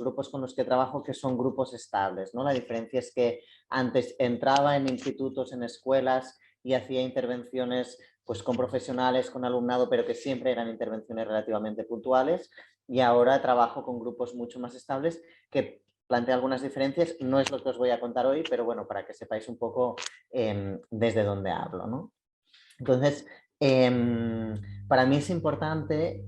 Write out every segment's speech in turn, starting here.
grupos con los que trabajo que son grupos estables, ¿no? La diferencia es que antes entraba en institutos, en escuelas y hacía intervenciones pues, con profesionales, con alumnado, pero que siempre eran intervenciones relativamente puntuales, y ahora trabajo con grupos mucho más estables que plantea algunas diferencias. No es lo que os voy a contar hoy, pero bueno, para que sepáis un poco desde dónde hablo, ¿no? Entonces, para mí es importante,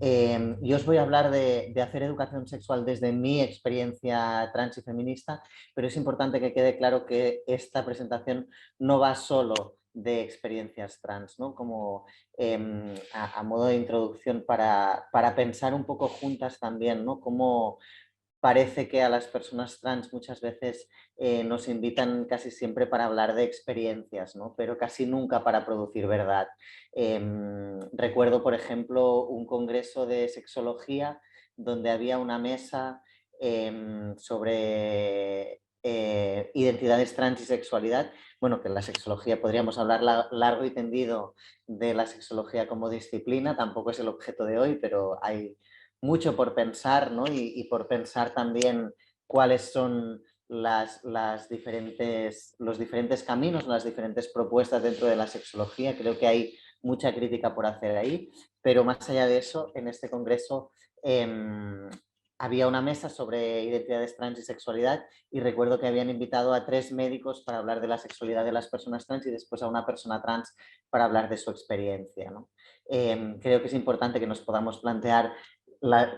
yo os voy a hablar de hacer educación sexual desde mi experiencia trans y feminista, pero es importante que quede claro que esta presentación no va solo de experiencias trans, ¿no? Como a modo de introducción para pensar un poco juntas también, ¿no? Cómo parece que a las personas trans muchas veces nos invitan casi siempre para hablar de experiencias, ¿no? Pero casi nunca para producir verdad. Recuerdo, por ejemplo, un congreso de sexología donde había una mesa sobre identidades trans y sexualidad. Bueno, que en la sexología podríamos hablar largo y tendido de la sexología como disciplina, tampoco es el objeto de hoy, pero hay mucho por pensar, ¿no? Y por pensar también cuáles son los diferentes caminos, las diferentes propuestas dentro de la sexología. Creo que hay mucha crítica por hacer ahí, pero más allá de eso, en este congreso había una mesa sobre identidades trans y sexualidad, y recuerdo que habían invitado a 3 médicos para hablar de la sexualidad de las personas trans y después a una persona trans para hablar de su experiencia, ¿no? Creo que es importante que nos podamos plantear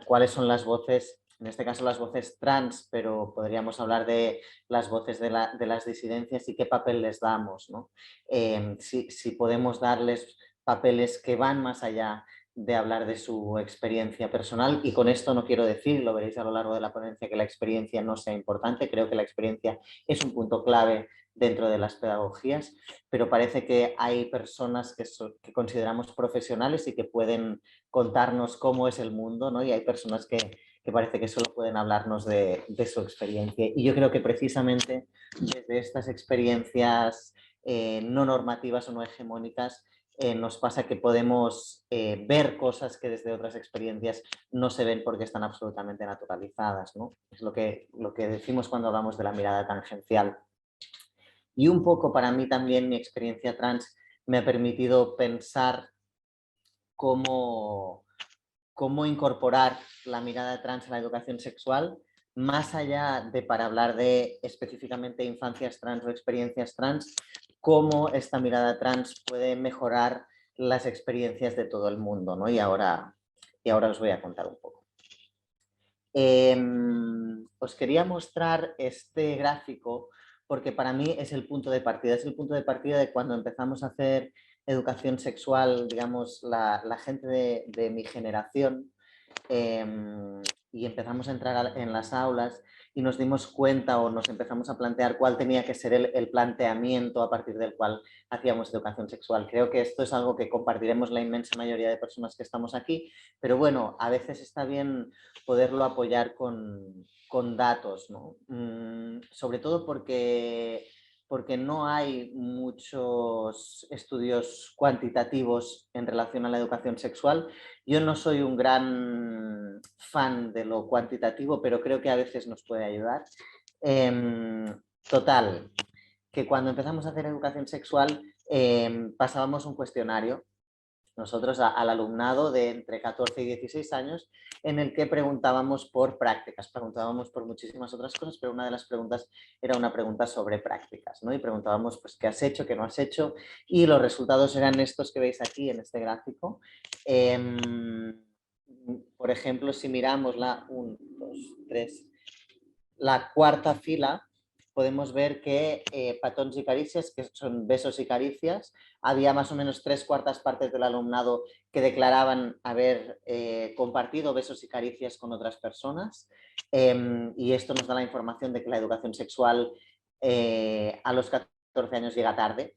cuáles son las voces, en este caso las voces trans, pero podríamos hablar de las voces de las disidencias y qué papel les damos, ¿no? Si podemos darles papeles que van más allá de hablar de su experiencia personal, y con esto no quiero decir, lo veréis a lo largo de la ponencia, que la experiencia no sea importante. Creo que la experiencia es un punto clave dentro de las pedagogías, pero parece que hay personas que consideramos profesionales y que pueden contarnos cómo es el mundo, ¿no? Y hay personas que parece que solo pueden hablarnos de su experiencia. Y yo creo que precisamente desde estas experiencias no normativas o no hegemónicas nos pasa que podemos ver cosas que desde otras experiencias no se ven porque están absolutamente naturalizadas, ¿no? Es lo que decimos cuando hablamos de la mirada tangencial. Y un poco para mí también mi experiencia trans me ha permitido pensar cómo incorporar la mirada trans a la educación sexual, más allá de para hablar de específicamente infancias trans o experiencias trans, cómo esta mirada trans puede mejorar las experiencias de todo el mundo, ¿no? Y ahora os voy a contar un poco. Os quería mostrar este gráfico porque para mí es el punto de partida. Es el punto de partida de cuando empezamos a hacer educación sexual, digamos, la gente de mi generación, y empezamos a entrar en las aulas y nos dimos cuenta o nos empezamos a plantear cuál tenía que ser el planteamiento a partir del cual hacíamos educación sexual. Creo que esto es algo que compartiremos la inmensa mayoría de personas que estamos aquí, pero bueno, a veces está bien poderlo apoyar con datos, ¿no? Sobre todo porque no hay muchos estudios cuantitativos en relación a la educación sexual. Yo no soy un gran fan de lo cuantitativo, pero creo que a veces nos puede ayudar. Total, que cuando empezamos a hacer educación sexual pasábamos un cuestionario nosotros al alumnado de entre 14 y 16 años, en el que preguntábamos por prácticas, preguntábamos por muchísimas otras cosas, pero una de las preguntas era una pregunta sobre prácticas, ¿no? Y preguntábamos pues qué has hecho, qué no has hecho, y los resultados eran estos que veis aquí en este gráfico. Por ejemplo, si miramos la 1, 2, 3, la cuarta fila, podemos ver que petons y caricias, que son besos y caricias, había más o menos 3/4 partes del alumnado que declaraban haber compartido besos y caricias con otras personas, y esto nos da la información de que la educación sexual a los 14 años llega tarde.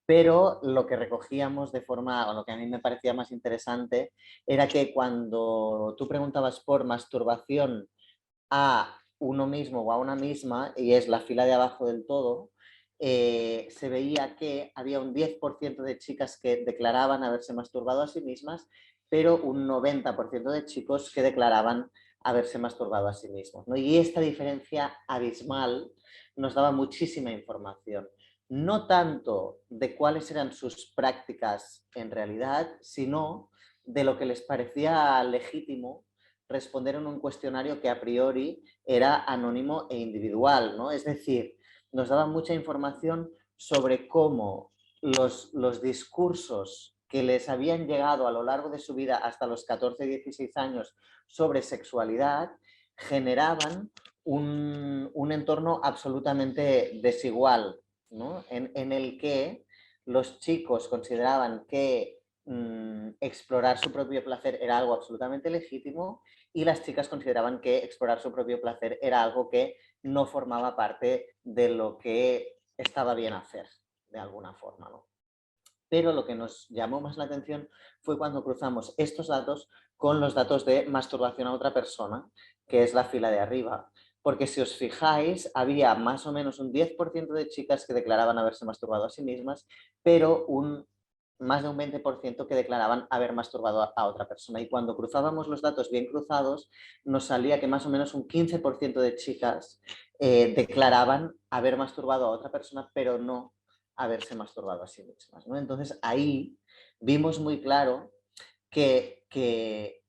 Pero lo que recogíamos de forma, o lo que a mí me parecía más interesante, era que cuando tú preguntabas por masturbación a uno mismo o a una misma, y es la fila de abajo del todo, se veía que había un 10% de chicas que declaraban haberse masturbado a sí mismas, pero un 90% de chicos que declaraban haberse masturbado a sí mismos, ¿no? Y esta diferencia abismal nos daba muchísima información, no tanto de cuáles eran sus prácticas en realidad, sino de lo que les parecía legítimo responder en un cuestionario que a priori era anónimo e individual, ¿no? Es decir, nos daba mucha información sobre cómo los discursos que les habían llegado a lo largo de su vida hasta los 14-16 años sobre sexualidad generaban un entorno absolutamente desigual, ¿no? En el que los chicos consideraban que explorar su propio placer era algo absolutamente legítimo y las chicas consideraban que explorar su propio placer era algo que no formaba parte de lo que estaba bien hacer, de alguna forma, ¿no? Pero lo que nos llamó más la atención fue cuando cruzamos estos datos con los datos de masturbación a otra persona, que es la fila de arriba. Porque si os fijáis, había más o menos un 10% de chicas que declaraban haberse masturbado a sí mismas, pero más de un 20% que declaraban haber masturbado a otra persona. Y cuando cruzábamos los datos bien cruzados, nos salía que más o menos un 15% de chicas declaraban haber masturbado a otra persona, pero no haberse masturbado a sí mismas, ¿no? Entonces ahí vimos muy claro que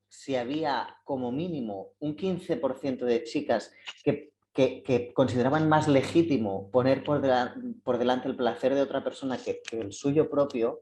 si había como mínimo un 15% de chicas que consideraban más legítimo poner por delante el placer de otra persona que el suyo propio,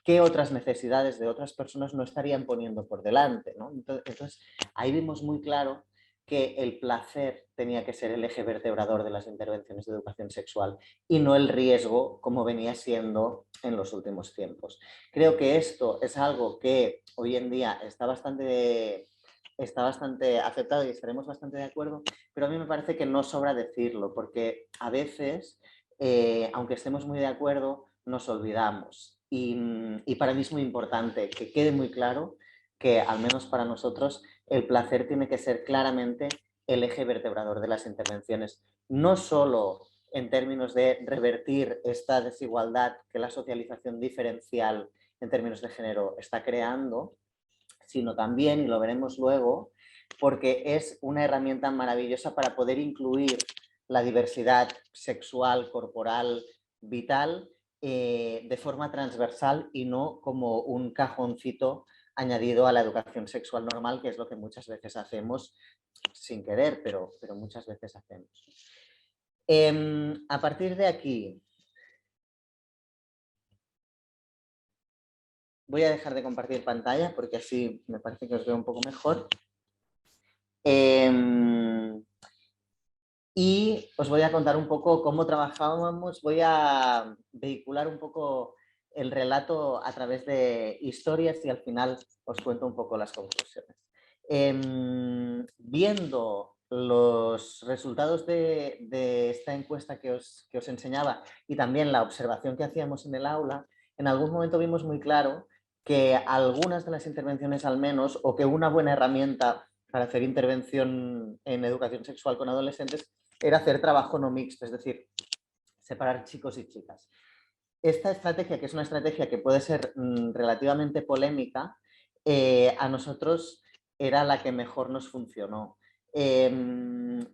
qué otras necesidades de otras personas no estarían poniendo por delante, ¿no? Entonces ahí vimos muy claro que el placer tenía que ser el eje vertebrador de las intervenciones de educación sexual y no el riesgo como venía siendo en los últimos tiempos. Creo que esto es algo que hoy en día está bastante aceptado y estaremos bastante de acuerdo, pero a mí me parece que no sobra decirlo, porque a veces, aunque estemos muy de acuerdo, nos olvidamos. Y para mí es muy importante que quede muy claro que, al menos para nosotros, el placer tiene que ser claramente el eje vertebrador de las intervenciones, no solo en términos de revertir esta desigualdad que la socialización diferencial en términos de género está creando, sino también, y lo veremos luego, porque es una herramienta maravillosa para poder incluir la diversidad sexual, corporal, vital, de forma transversal y no como un cajoncito añadido a la educación sexual normal, que es lo que muchas veces hacemos sin querer, pero muchas veces hacemos. A partir de aquí, voy a dejar de compartir pantalla porque así me parece que os veo un poco mejor. Y os voy a contar un poco cómo trabajábamos. Voy a vehicular un poco el relato a través de historias y al final os cuento un poco las conclusiones. Viendo los resultados de esta encuesta que os enseñaba y también la observación que hacíamos en el aula, en algún momento vimos muy claro que algunas de las intervenciones al menos, o que una buena herramienta para hacer intervención en educación sexual con adolescentes era hacer trabajo no mixto, es decir, separar chicos y chicas. Esta estrategia, que es una estrategia que puede ser relativamente polémica, a nosotros era la que mejor nos funcionó.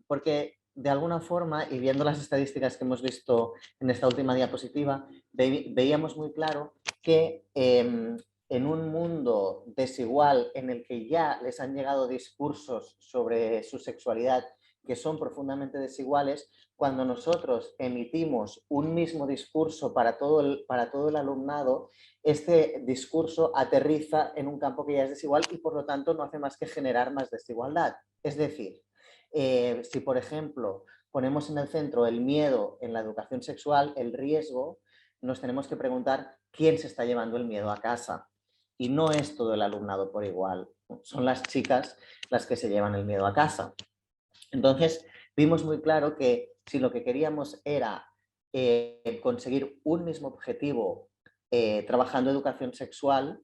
Porque de alguna forma, y viendo las estadísticas que hemos visto en esta última diapositiva, veíamos muy claro que en un mundo desigual en el que ya les han llegado discursos sobre su sexualidad que son profundamente desiguales, cuando nosotros emitimos un mismo discurso para todo el alumnado, este discurso aterriza en un campo que ya es desigual y por lo tanto no hace más que generar más desigualdad. Es decir, si por ejemplo ponemos en el centro el miedo en la educación sexual, el riesgo, nos tenemos que preguntar quién se está llevando el miedo a casa. Y no es todo el alumnado por igual, son las chicas las que se llevan el miedo a casa. Entonces, vimos muy claro que si lo que queríamos era conseguir un mismo objetivo trabajando educación sexual,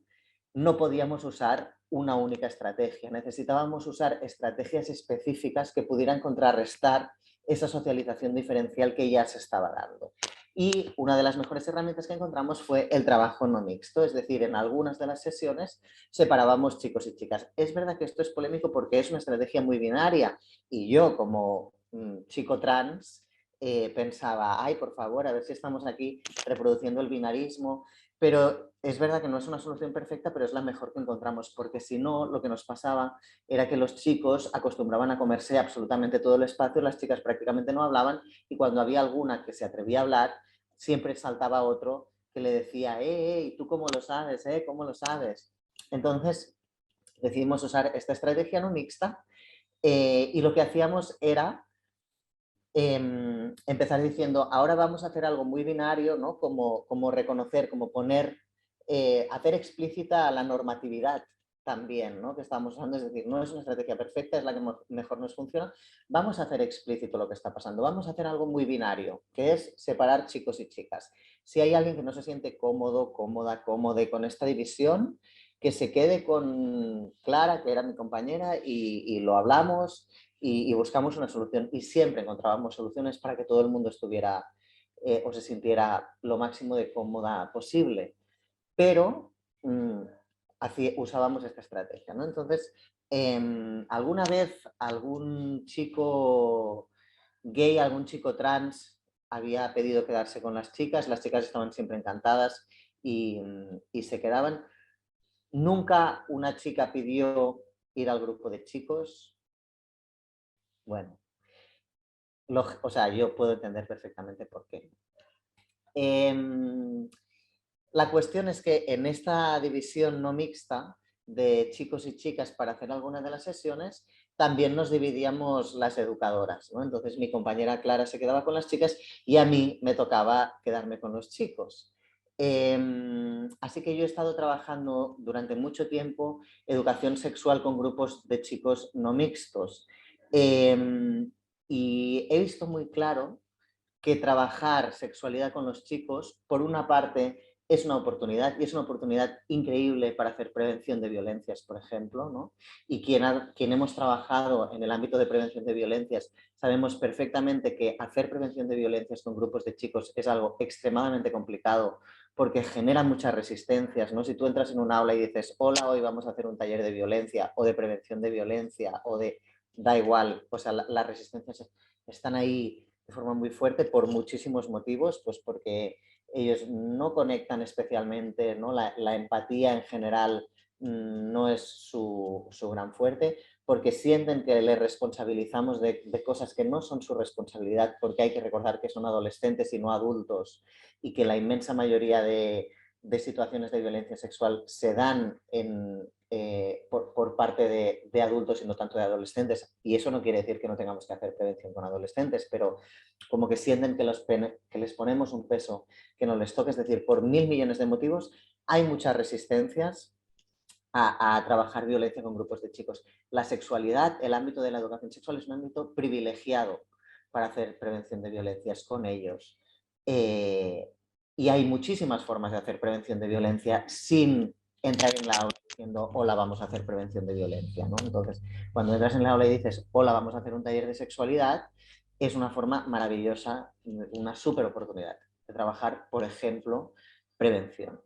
no podíamos usar una única estrategia. Necesitábamos usar estrategias específicas que pudieran contrarrestar esa socialización diferencial que ya se estaba dando. Y una de las mejores herramientas que encontramos fue el trabajo no mixto, es decir, en algunas de las sesiones separábamos chicos y chicas. Es verdad que esto es polémico porque es una estrategia muy binaria y yo como chico trans pensaba, ay, por favor, a ver si estamos aquí reproduciendo el binarismo, pero es verdad que no es una solución perfecta, pero es la mejor que encontramos, porque si no, lo que nos pasaba era que los chicos acostumbraban a comerse absolutamente todo el espacio, las chicas prácticamente no hablaban y cuando había alguna que se atrevía a hablar, siempre saltaba otro que le decía, ¿y tú cómo lo sabes? ¿Cómo lo sabes? Entonces decidimos usar esta estrategia no mixta y lo que hacíamos era empezar diciendo, ahora vamos a hacer algo muy binario, ¿no? Como reconocer, como poner, hacer explícita la normatividad también, ¿no? Que estamos usando, es decir, no es una estrategia perfecta, es la que mejor nos funciona, vamos a hacer explícito lo que está pasando, vamos a hacer algo muy binario, que es separar chicos y chicas. Si hay alguien que no se siente cómodo, cómoda, cómode con esta división, que se quede con Clara, que era mi compañera, y lo hablamos y buscamos una solución y siempre encontrábamos soluciones para que todo el mundo estuviera o se sintiera lo máximo de cómoda posible, pero usábamos esta estrategia, ¿no? Entonces, alguna vez algún chico gay, algún chico trans había pedido quedarse con las chicas estaban siempre encantadas y se quedaban. Nunca una chica pidió ir al grupo de chicos. Bueno, o sea, yo puedo entender perfectamente por qué. La cuestión es que en esta división no mixta de chicos y chicas para hacer alguna de las sesiones, también nos dividíamos las educadoras, ¿no? Entonces mi compañera Clara se quedaba con las chicas y a mí me tocaba quedarme con los chicos. Así que yo he estado trabajando durante mucho tiempo educación sexual con grupos de chicos no mixtos. Y he visto muy claro que trabajar sexualidad con los chicos, por una parte, es una oportunidad y es una oportunidad increíble para hacer prevención de violencias, por ejemplo, ¿no? Y quien hemos trabajado en el ámbito de prevención de violencias sabemos perfectamente que hacer prevención de violencias con grupos de chicos es algo extremadamente complicado porque genera muchas resistencias, ¿no? Si tú entras en un aula y dices, hola, hoy vamos a hacer un taller de violencia o de prevención de violencia o de, da igual, o sea, las resistencias están ahí de forma muy fuerte por muchísimos motivos, pues porque ellos no conectan especialmente, ¿no? La empatía en general no es su gran fuerte, porque sienten que les responsabilizamos de cosas que no son su responsabilidad, porque hay que recordar que son adolescentes y no adultos, y que la inmensa mayoría de situaciones de violencia sexual se dan por parte de adultos y no tanto de adolescentes. Y eso no quiere decir que no tengamos que hacer prevención con adolescentes, pero como que sienten que les ponemos un peso que no les toca, es decir, por 1.000 millones de motivos, hay muchas resistencias a trabajar violencia con grupos de chicos. La sexualidad, el ámbito de la educación sexual es un ámbito privilegiado para hacer prevención de violencias con ellos. Eh, y hay muchísimas formas de hacer prevención de violencia sin entrar en la aula diciendo, hola, vamos a hacer prevención de violencia, ¿no? Entonces, cuando entras en la aula y dices, hola, vamos a hacer un taller de sexualidad, es una forma maravillosa, una súper oportunidad de trabajar, por ejemplo, prevención.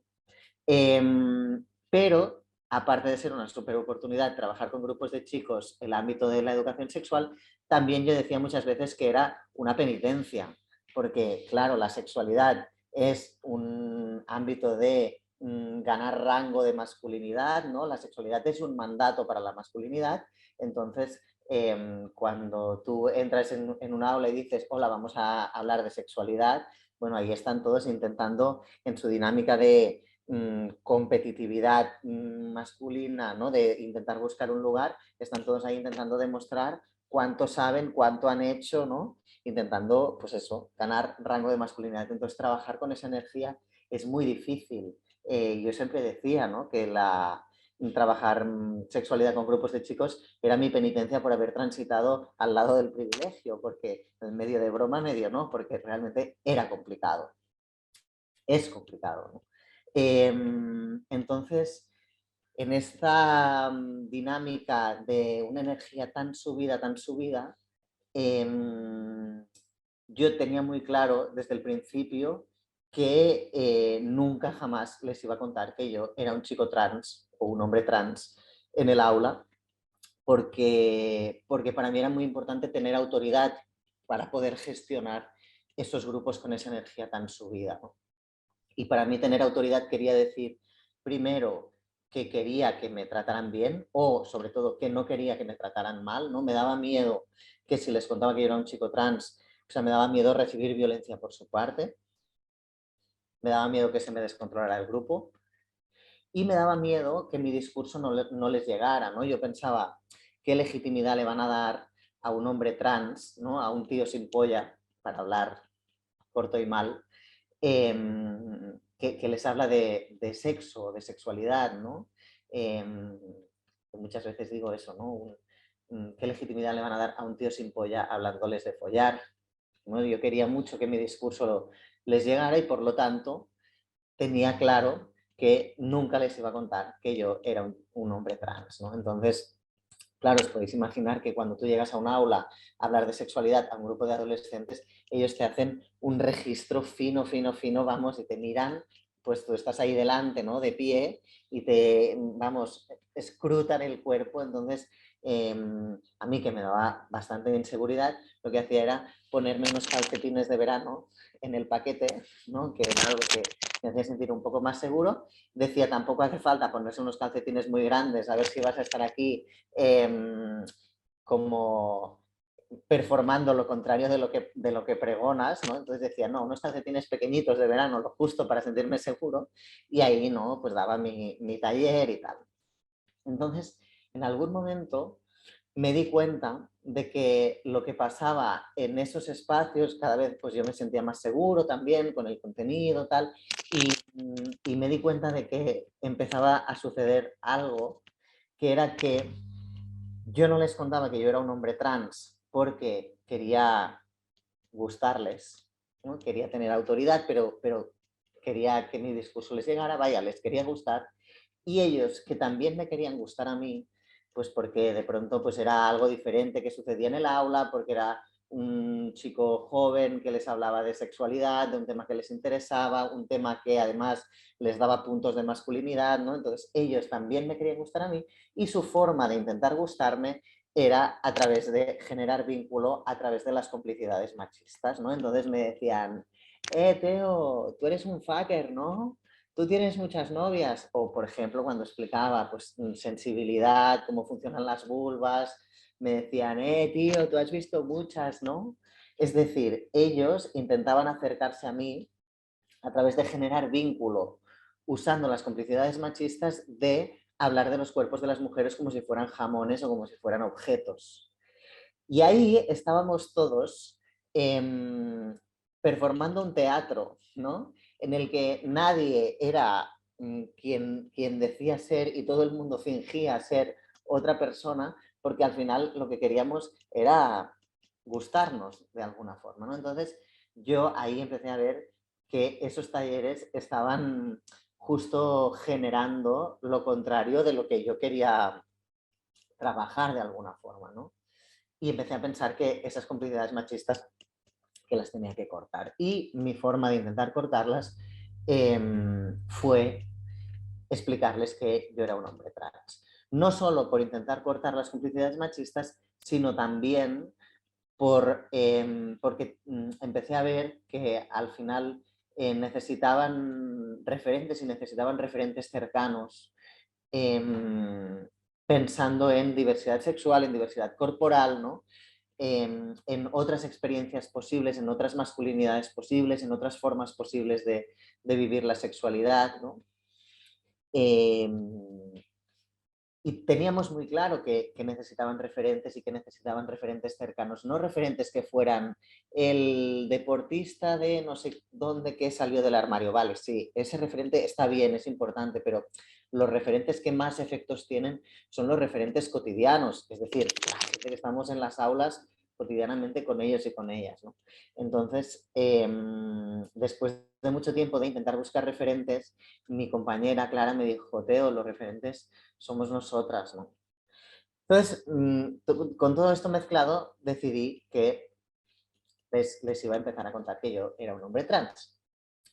Pero, aparte de ser una súper oportunidad trabajar con grupos de chicos en el ámbito de la educación sexual, también yo decía muchas veces que era una penitencia, porque, claro, la sexualidad es un ámbito de ganar rango de masculinidad, ¿no? La sexualidad es un mandato para la masculinidad, entonces cuando tú entras en un aula y dices, hola, vamos a hablar de sexualidad, bueno, ahí están todos intentando en su dinámica de competitividad masculina, ¿no? De intentar buscar un lugar, están todos ahí intentando demostrar cuánto saben, cuánto han hecho, ¿no? Intentando, pues eso, ganar rango de masculinidad. Entonces, trabajar con esa energía es muy difícil. Yo siempre decía, ¿no? Que trabajar sexualidad con grupos de chicos era mi penitencia por haber transitado al lado del privilegio, porque en medio de broma, medio no, porque realmente era complicado, es complicado, ¿no? Entonces, en esta dinámica de una energía tan subida, yo tenía muy claro desde el principio que nunca jamás les iba a contar que yo era un chico trans o un hombre trans en el aula, porque para mí era muy importante tener autoridad para poder gestionar esos grupos con esa energía tan subida, ¿no? Y para mí tener autoridad quería decir, primero, que quería que me trataran bien o, sobre todo, que no quería que me trataran mal, ¿no? Me daba miedo que si les contaba que yo era un chico trans, o sea, me daba miedo recibir violencia por su parte, me daba miedo que se me descontrolara el grupo y me daba miedo que mi discurso no les llegara, ¿no? Yo pensaba, ¿qué legitimidad le van a dar a un hombre trans, ¿no? A un tío sin polla, para hablar corto y mal, que les habla de sexo, de sexualidad, ¿no? Eh, muchas veces digo eso, ¿no? ¿Qué legitimidad le van a dar a un tío sin polla hablándoles de follar? ¿No? Yo quería mucho que mi discurso les llegara y por lo tanto tenía claro que nunca les iba a contar que yo era un hombre trans, ¿no? Entonces, claro, os podéis imaginar que cuando tú llegas a un aula a hablar de sexualidad a un grupo de adolescentes, ellos te hacen un registro fino, fino, fino, vamos, y te miran, pues tú estás ahí delante, ¿no? De pie, y te, vamos, escrutan el cuerpo. Entonces, a mí, que me daba bastante inseguridad, lo que hacía era ponerme unos calcetines de verano en el paquete, ¿no? Que era algo que me hacía sentir un poco más seguro. Decía, tampoco hace falta ponerse unos calcetines muy grandes, a ver si vas a estar aquí como performando lo contrario de lo que pregonas, ¿no? Entonces decía, no, unos calcetines pequeñitos de verano, lo justo para sentirme seguro, y ahí, ¿no? Pues daba mi taller y tal. Entonces, en algún momento me di cuenta de que lo que pasaba en esos espacios, cada vez pues yo me sentía más seguro también con el contenido, tal, y me di cuenta de que empezaba a suceder algo, que era que yo no les contaba que yo era un hombre trans porque quería gustarles, ¿no? Quería tener autoridad, pero quería que mi discurso les llegara, vaya, les quería gustar. Y ellos, que también me querían gustar a mí, pues porque de pronto pues era algo diferente que sucedía en el aula, porque era un chico joven que les hablaba de sexualidad, de un tema que les interesaba, un tema que además les daba puntos de masculinidad, ¿no? Entonces ellos también me querían gustar a mí y su forma de intentar gustarme era a través de generar vínculo, a través de las complicidades machistas, ¿no? Entonces me decían, Teo, tú eres un fucker, ¿no? Tú tienes muchas novias. O, por ejemplo, cuando explicaba pues, sensibilidad, cómo funcionan las vulvas, me decían, tío, tú has visto muchas, ¿no? Es decir, ellos intentaban acercarse a mí a través de generar vínculo, usando las complicidades machistas de hablar de los cuerpos de las mujeres como si fueran jamones o como si fueran objetos. Y ahí estábamos todos performando un teatro, ¿no? En el que nadie era quien decía ser y todo el mundo fingía ser otra persona, porque al final lo que queríamos era gustarnos de alguna forma, ¿no? Entonces yo ahí empecé a ver que esos talleres estaban justo generando lo contrario de lo que yo quería trabajar de alguna forma, ¿no? Y empecé a pensar que esas complicidades machistas que las tenía que cortar. Y mi forma de intentar cortarlas fue explicarles que yo era un hombre trans. No solo por intentar cortar las complicidades machistas, sino también porque empecé a ver que al final necesitaban referentes y necesitaban referentes cercanos, pensando en diversidad sexual, en diversidad corporal, ¿no? En otras experiencias posibles, en otras masculinidades posibles, en otras formas posibles de vivir la sexualidad, ¿no? Eh, y teníamos muy claro que necesitaban referentes y que necesitaban referentes cercanos, no referentes que fueran el deportista de no sé dónde que salió del armario. Vale, sí, ese referente está bien, es importante, pero los referentes que más efectos tienen son los referentes cotidianos, es decir, la gente que estamos en las aulas cotidianamente con ellos y con ellas, ¿no? Entonces, después de mucho tiempo de intentar buscar referentes, mi compañera Clara me dijo, Teo, los referentes somos nosotras, ¿no? Entonces, con todo esto mezclado, decidí que les iba a empezar a contar que yo era un hombre trans.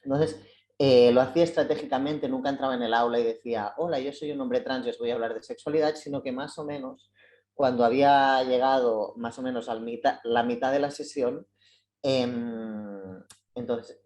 Entonces, lo hacía estratégicamente, nunca entraba en el aula y decía, hola, yo soy un hombre trans y os voy a hablar de sexualidad, sino que más o menos, cuando había llegado más o menos la mitad de la sesión, Em, entonces,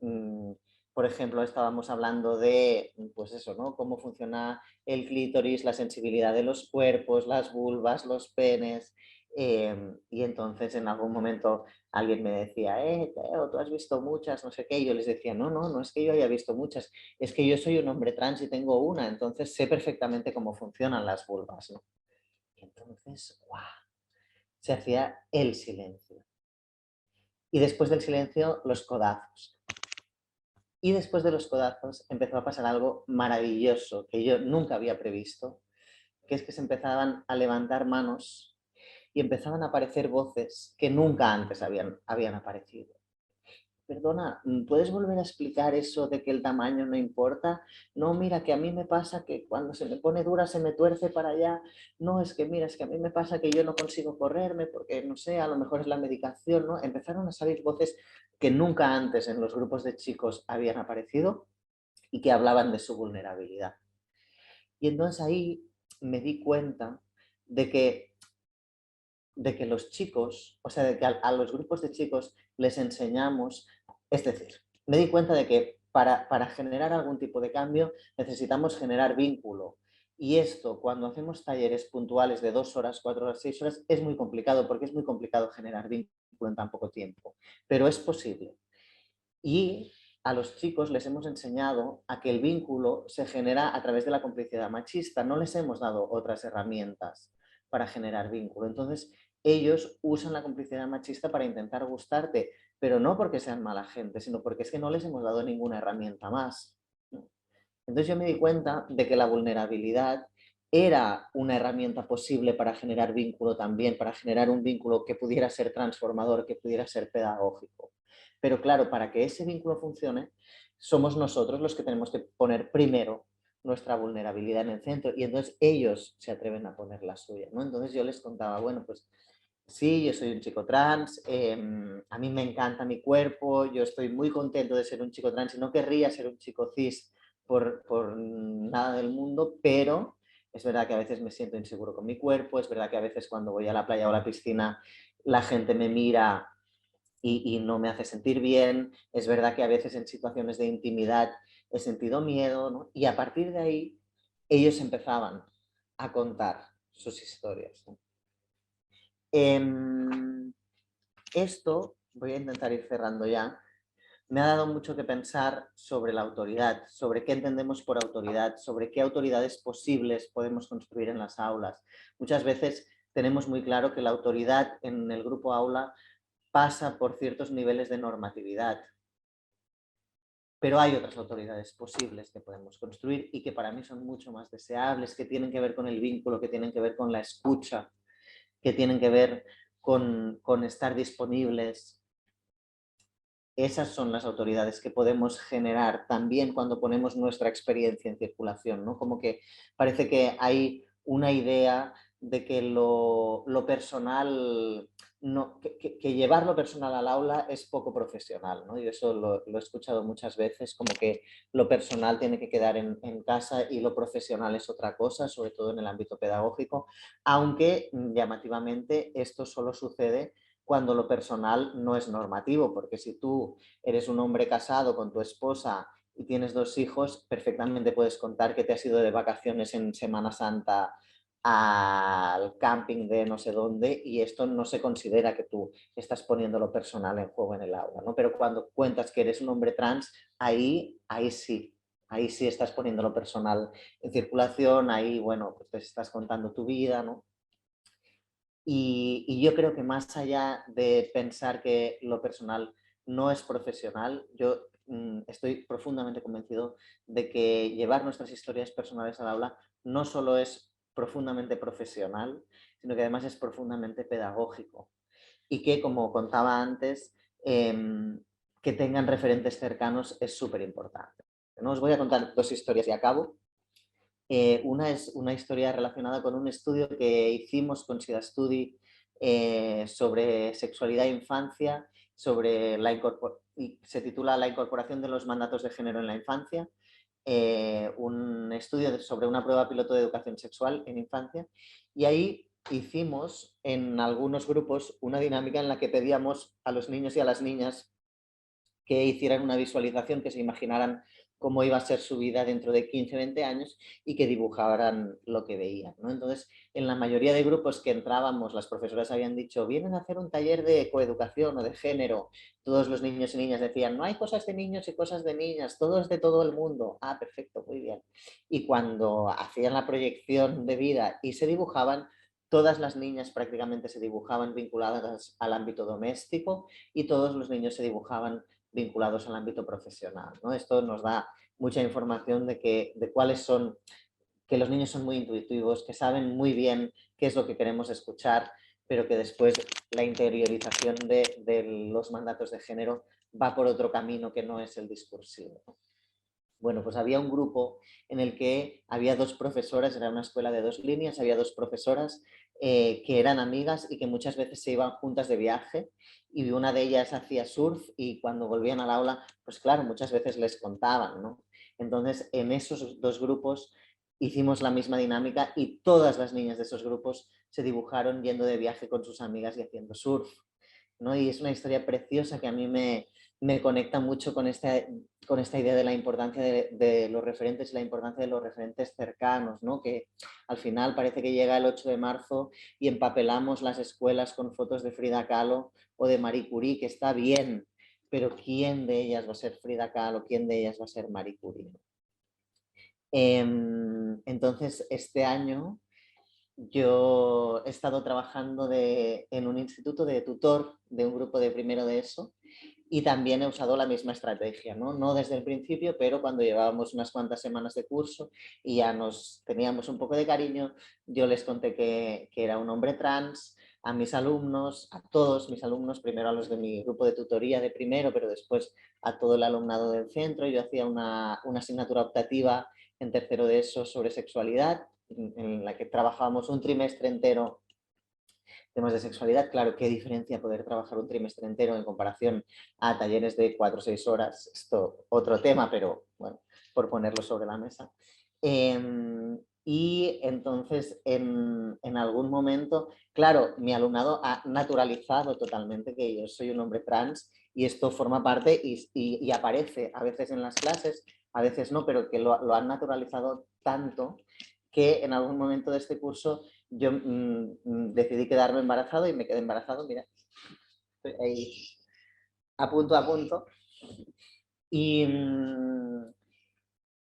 por ejemplo, estábamos hablando de, pues eso, ¿no? Cómo funciona el clítoris, la sensibilidad de los cuerpos, las vulvas, los penes. Y entonces en algún momento alguien me decía, Teo, tú has visto muchas, no sé qué. Y yo les decía, no, no, no es que yo haya visto muchas, es que yo soy un hombre trans y tengo una, entonces sé perfectamente cómo funcionan las vulvas, ¿no? Y entonces, ¡guau! Se hacía el silencio. Y después del silencio, los codazos. Y después de los codazos empezó a pasar algo maravilloso que yo nunca había previsto, que es que se empezaban a levantar manos y empezaban a aparecer voces que nunca antes habían aparecido. Perdona, ¿puedes volver a explicar eso de que el tamaño no importa? No, mira, que a mí me pasa que cuando se me pone dura se me tuerce para allá. No, es que mira, es que a mí me pasa que yo no consigo correrme porque, no sé, a lo mejor es la medicación, ¿no? Empezaron a salir voces que nunca antes en los grupos de chicos habían aparecido y que hablaban de su vulnerabilidad. Y entonces ahí me di cuenta de que, de que los chicos, o sea, de que a los grupos de chicos les enseñamos, es decir, me di cuenta de que para generar algún tipo de cambio necesitamos generar vínculo. Y esto, cuando hacemos talleres puntuales de 2 horas, 4 horas, 6 horas, es muy complicado porque es muy complicado generar vínculo en tan poco tiempo. Pero es posible. Y a los chicos les hemos enseñado a que el vínculo se genera a través de la complicidad machista. No les hemos dado otras herramientas para generar vínculo. Entonces, ellos usan la complicidad machista para intentar gustarte, pero no porque sean mala gente, sino porque es que no les hemos dado ninguna herramienta más. Entonces yo me di cuenta de que la vulnerabilidad era una herramienta posible para generar vínculo también, para generar un vínculo que pudiera ser transformador, que pudiera ser pedagógico. Pero claro, para que ese vínculo funcione, somos nosotros los que tenemos que poner primero nuestra vulnerabilidad en el centro y entonces ellos se atreven a poner la suya, ¿no? Entonces yo les contaba, bueno, pues sí, yo soy un chico trans, a mí me encanta mi cuerpo, yo estoy muy contento de ser un chico trans y no querría ser un chico cis por nada del mundo, pero es verdad que a veces me siento inseguro con mi cuerpo, es verdad que a veces cuando voy a la playa o a la piscina la gente me mira y no me hace sentir bien, es verdad que a veces en situaciones de intimidad he sentido miedo, ¿no? Y a partir de ahí ellos empezaban a contar sus historias, ¿no? Esto, voy a intentar ir cerrando ya, me ha dado mucho que pensar sobre la autoridad, sobre qué entendemos por autoridad, sobre qué autoridades posibles podemos construir en las aulas. Muchas veces tenemos muy claro que la autoridad en el grupo aula pasa por ciertos niveles de normatividad, pero hay otras autoridades posibles que podemos construir y que para mí son mucho más deseables, que tienen que ver con el vínculo, que tienen que ver con la escucha, que tienen que ver con estar disponibles. Esas son las autoridades que podemos generar también cuando ponemos nuestra experiencia en circulación, ¿no? Como que parece que hay una idea de que lo personal, no, que llevar lo personal al aula es poco profesional, ¿no? Y eso lo he escuchado muchas veces, como que lo personal tiene que quedar en casa y lo profesional es otra cosa, sobre todo en el ámbito pedagógico, aunque llamativamente esto solo sucede cuando lo personal no es normativo, porque si tú eres un hombre casado con tu esposa y tienes 2 hijos, perfectamente puedes contar que te has ido de vacaciones en Semana Santa al camping de no sé dónde y esto no se considera que tú estás poniendo lo personal en juego en el aula, ¿no? Pero cuando cuentas que eres un hombre trans, ahí sí estás poniendo lo personal en circulación, ahí, bueno, pues te estás contando tu vida, ¿no? Y yo creo que más allá de pensar que lo personal no es profesional, yo estoy profundamente convencido de que llevar nuestras historias personales al aula no solo es profundamente profesional, sino que además es profundamente pedagógico. Y que, como contaba antes, que tengan referentes cercanos es súper importante. ¿No? Os voy a contar 2 historias y acabo. Una es una historia relacionada con un estudio que hicimos con SIDA Study sobre sexualidad e infancia, sobre se titula La incorporación de los mandatos de género en la infancia, un estudio sobre una prueba piloto de educación sexual en infancia, y ahí hicimos en algunos grupos una dinámica en la que pedíamos a los niños y a las niñas que hicieran una visualización, que se imaginaran cómo iba a ser su vida dentro de 15, 20 años y que dibujaran lo que veían, ¿no? Entonces, en la mayoría de grupos que entrábamos, las profesoras habían dicho, vienen a hacer un taller de coeducación o de género. Todos los niños y niñas decían, no hay cosas de niños y cosas de niñas, todo es de todo el mundo. Ah, perfecto, muy bien. Y cuando hacían la proyección de vida y se dibujaban, todas las niñas prácticamente se dibujaban vinculadas al ámbito doméstico y todos los niños se dibujaban vinculados al ámbito profesional, ¿no? Esto nos da mucha información de cuáles son, que los niños son muy intuitivos, que saben muy bien qué es lo que queremos escuchar, pero que después la interiorización de los mandatos de género va por otro camino que no es el discursivo. Bueno, pues había un grupo en el que había dos profesoras, era una escuela de 2 líneas, había dos profesoras que eran amigas y que muchas veces se iban juntas de viaje, y una de ellas hacía surf y cuando volvían al aula, pues claro, muchas veces les contaban, ¿no? Entonces, en esos dos grupos hicimos la misma dinámica y todas las niñas de esos grupos se dibujaron yendo de viaje con sus amigas y haciendo surf, ¿no? Y es una historia preciosa que a mí me conecta mucho con esta idea de la importancia de los referentes y la importancia de los referentes cercanos, ¿no? Que al final parece que llega el 8 de marzo y empapelamos las escuelas con fotos de Frida Kahlo o de Marie Curie, que está bien, pero ¿quién de ellas va a ser Frida Kahlo? ¿Quién de ellas va a ser Marie Curie? Entonces, este año yo he estado trabajando en un instituto de tutor de un grupo de primero de ESO y también he usado la misma estrategia, ¿no? No desde el principio, pero cuando llevábamos unas cuantas semanas de curso y ya nos teníamos un poco de cariño, yo les conté que era un hombre trans a mis alumnos, a todos mis alumnos, primero a los de mi grupo de tutoría de primero, pero después a todo el alumnado del centro. Yo hacía una asignatura optativa en tercero de ESO sobre sexualidad, en la que trabajábamos un trimestre entero temas de sexualidad. Claro, qué diferencia poder trabajar un trimestre entero en comparación a talleres de 4 o 6 horas. Esto, otro tema, pero bueno, por ponerlo sobre la mesa. Y entonces, en algún momento, claro, mi alumnado ha naturalizado totalmente que yo soy un hombre trans y esto forma parte y aparece a veces en las clases, a veces no, pero que lo han naturalizado tanto que en algún momento de este curso yo decidí quedarme embarazado y me quedé embarazado, mira, estoy ahí a punto, a punto. Y,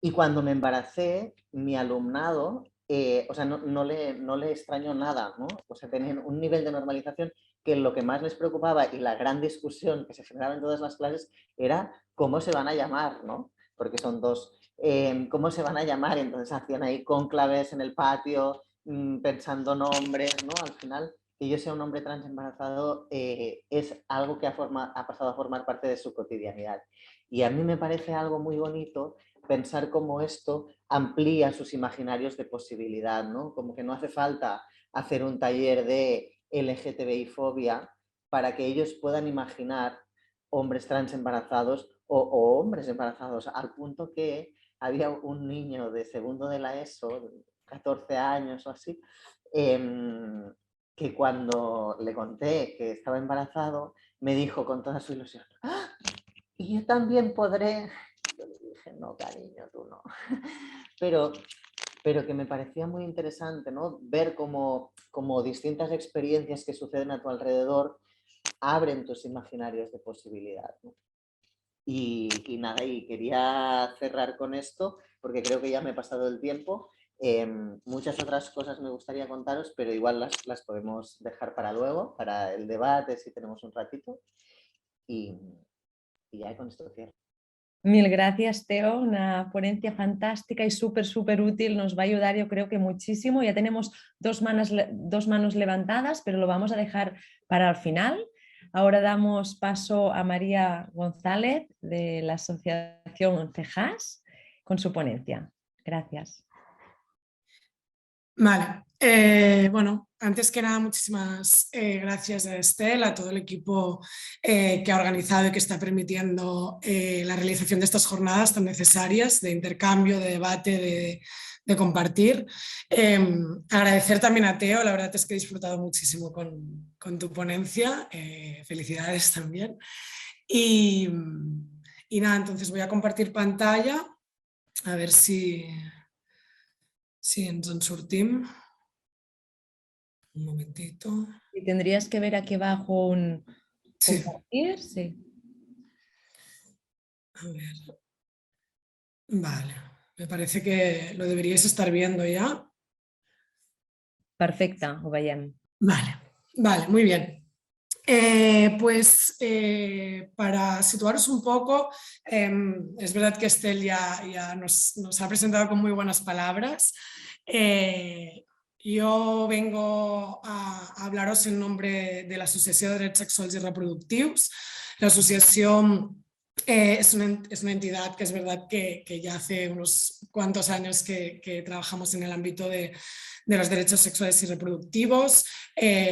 y cuando me embaracé, mi alumnado, o sea, no le extrañó nada, ¿no? O sea, tenían un nivel de normalización que lo que más les preocupaba y la gran discusión que se generaba en todas las clases era cómo se van a llamar, ¿no? Porque son dos. ¿Cómo se van a llamar? Entonces hacían ahí cónclaves en el patio, pensando nombres, ¿no? Al final, que yo sea un hombre trans embarazado es algo que ha pasado a formar parte de su cotidianidad. Y a mí me parece algo muy bonito pensar cómo esto amplía sus imaginarios de posibilidad, ¿no? Como que no hace falta hacer un taller de LGTBI fobia para que ellos puedan imaginar hombres trans embarazados o hombres embarazados, al punto que había un niño de segundo de la ESO, 14 años o así, que cuando le conté que estaba embarazado, me dijo con toda su ilusión, ¡ah! Y yo también podré. Yo le dije, no, cariño, tú no. Pero, pero que me parecía muy interesante, ¿no? Ver cómo distintas experiencias que suceden a tu alrededor abren tus imaginarios de posibilidad, ¿no? Y nada, y quería cerrar con esto, porque creo que ya me he pasado el tiempo. Muchas otras cosas me gustaría contaros, pero igual las podemos dejar para luego, para el debate, si tenemos un ratito. Y, y ya con esto cierro. Mil gracias, Teo. Una ponencia fantástica y súper, súper útil. Nos va a ayudar, yo creo que muchísimo. Ya tenemos dos manos levantadas, pero lo vamos a dejar para el final. Ahora damos paso a María González de la Asociación CEJAS con su ponencia. Gracias. Vale. Bueno, antes que nada, muchísimas gracias a Estel, a todo el equipo que ha organizado y que está permitiendo la realización de estas jornadas tan necesarias de intercambio, de debate, de compartir. Agradecer también a Teo, la verdad es que he disfrutado muchísimo con tu ponencia. Felicidades también. Y nada, entonces voy a compartir pantalla, a ver si ens en sortim. Un momentito. Y tendrías que ver aquí abajo un Sí. compartir, sí. A ver. Vale. Me parece que lo deberíais estar viendo ya. Perfecte, ho veiem. Vale, muy bien. Para situaros un poco, es verdad que Estel ya nos ha presentado con muy buenas palabras. Jo vengo a hablaros en nombre de l'Associació de Drets Sexuals i Reproductius. L'associació es una entidad que es verdad que ya hace unos cuantos años que trabajamos en el ámbito de los derechos sexuales y reproductivos.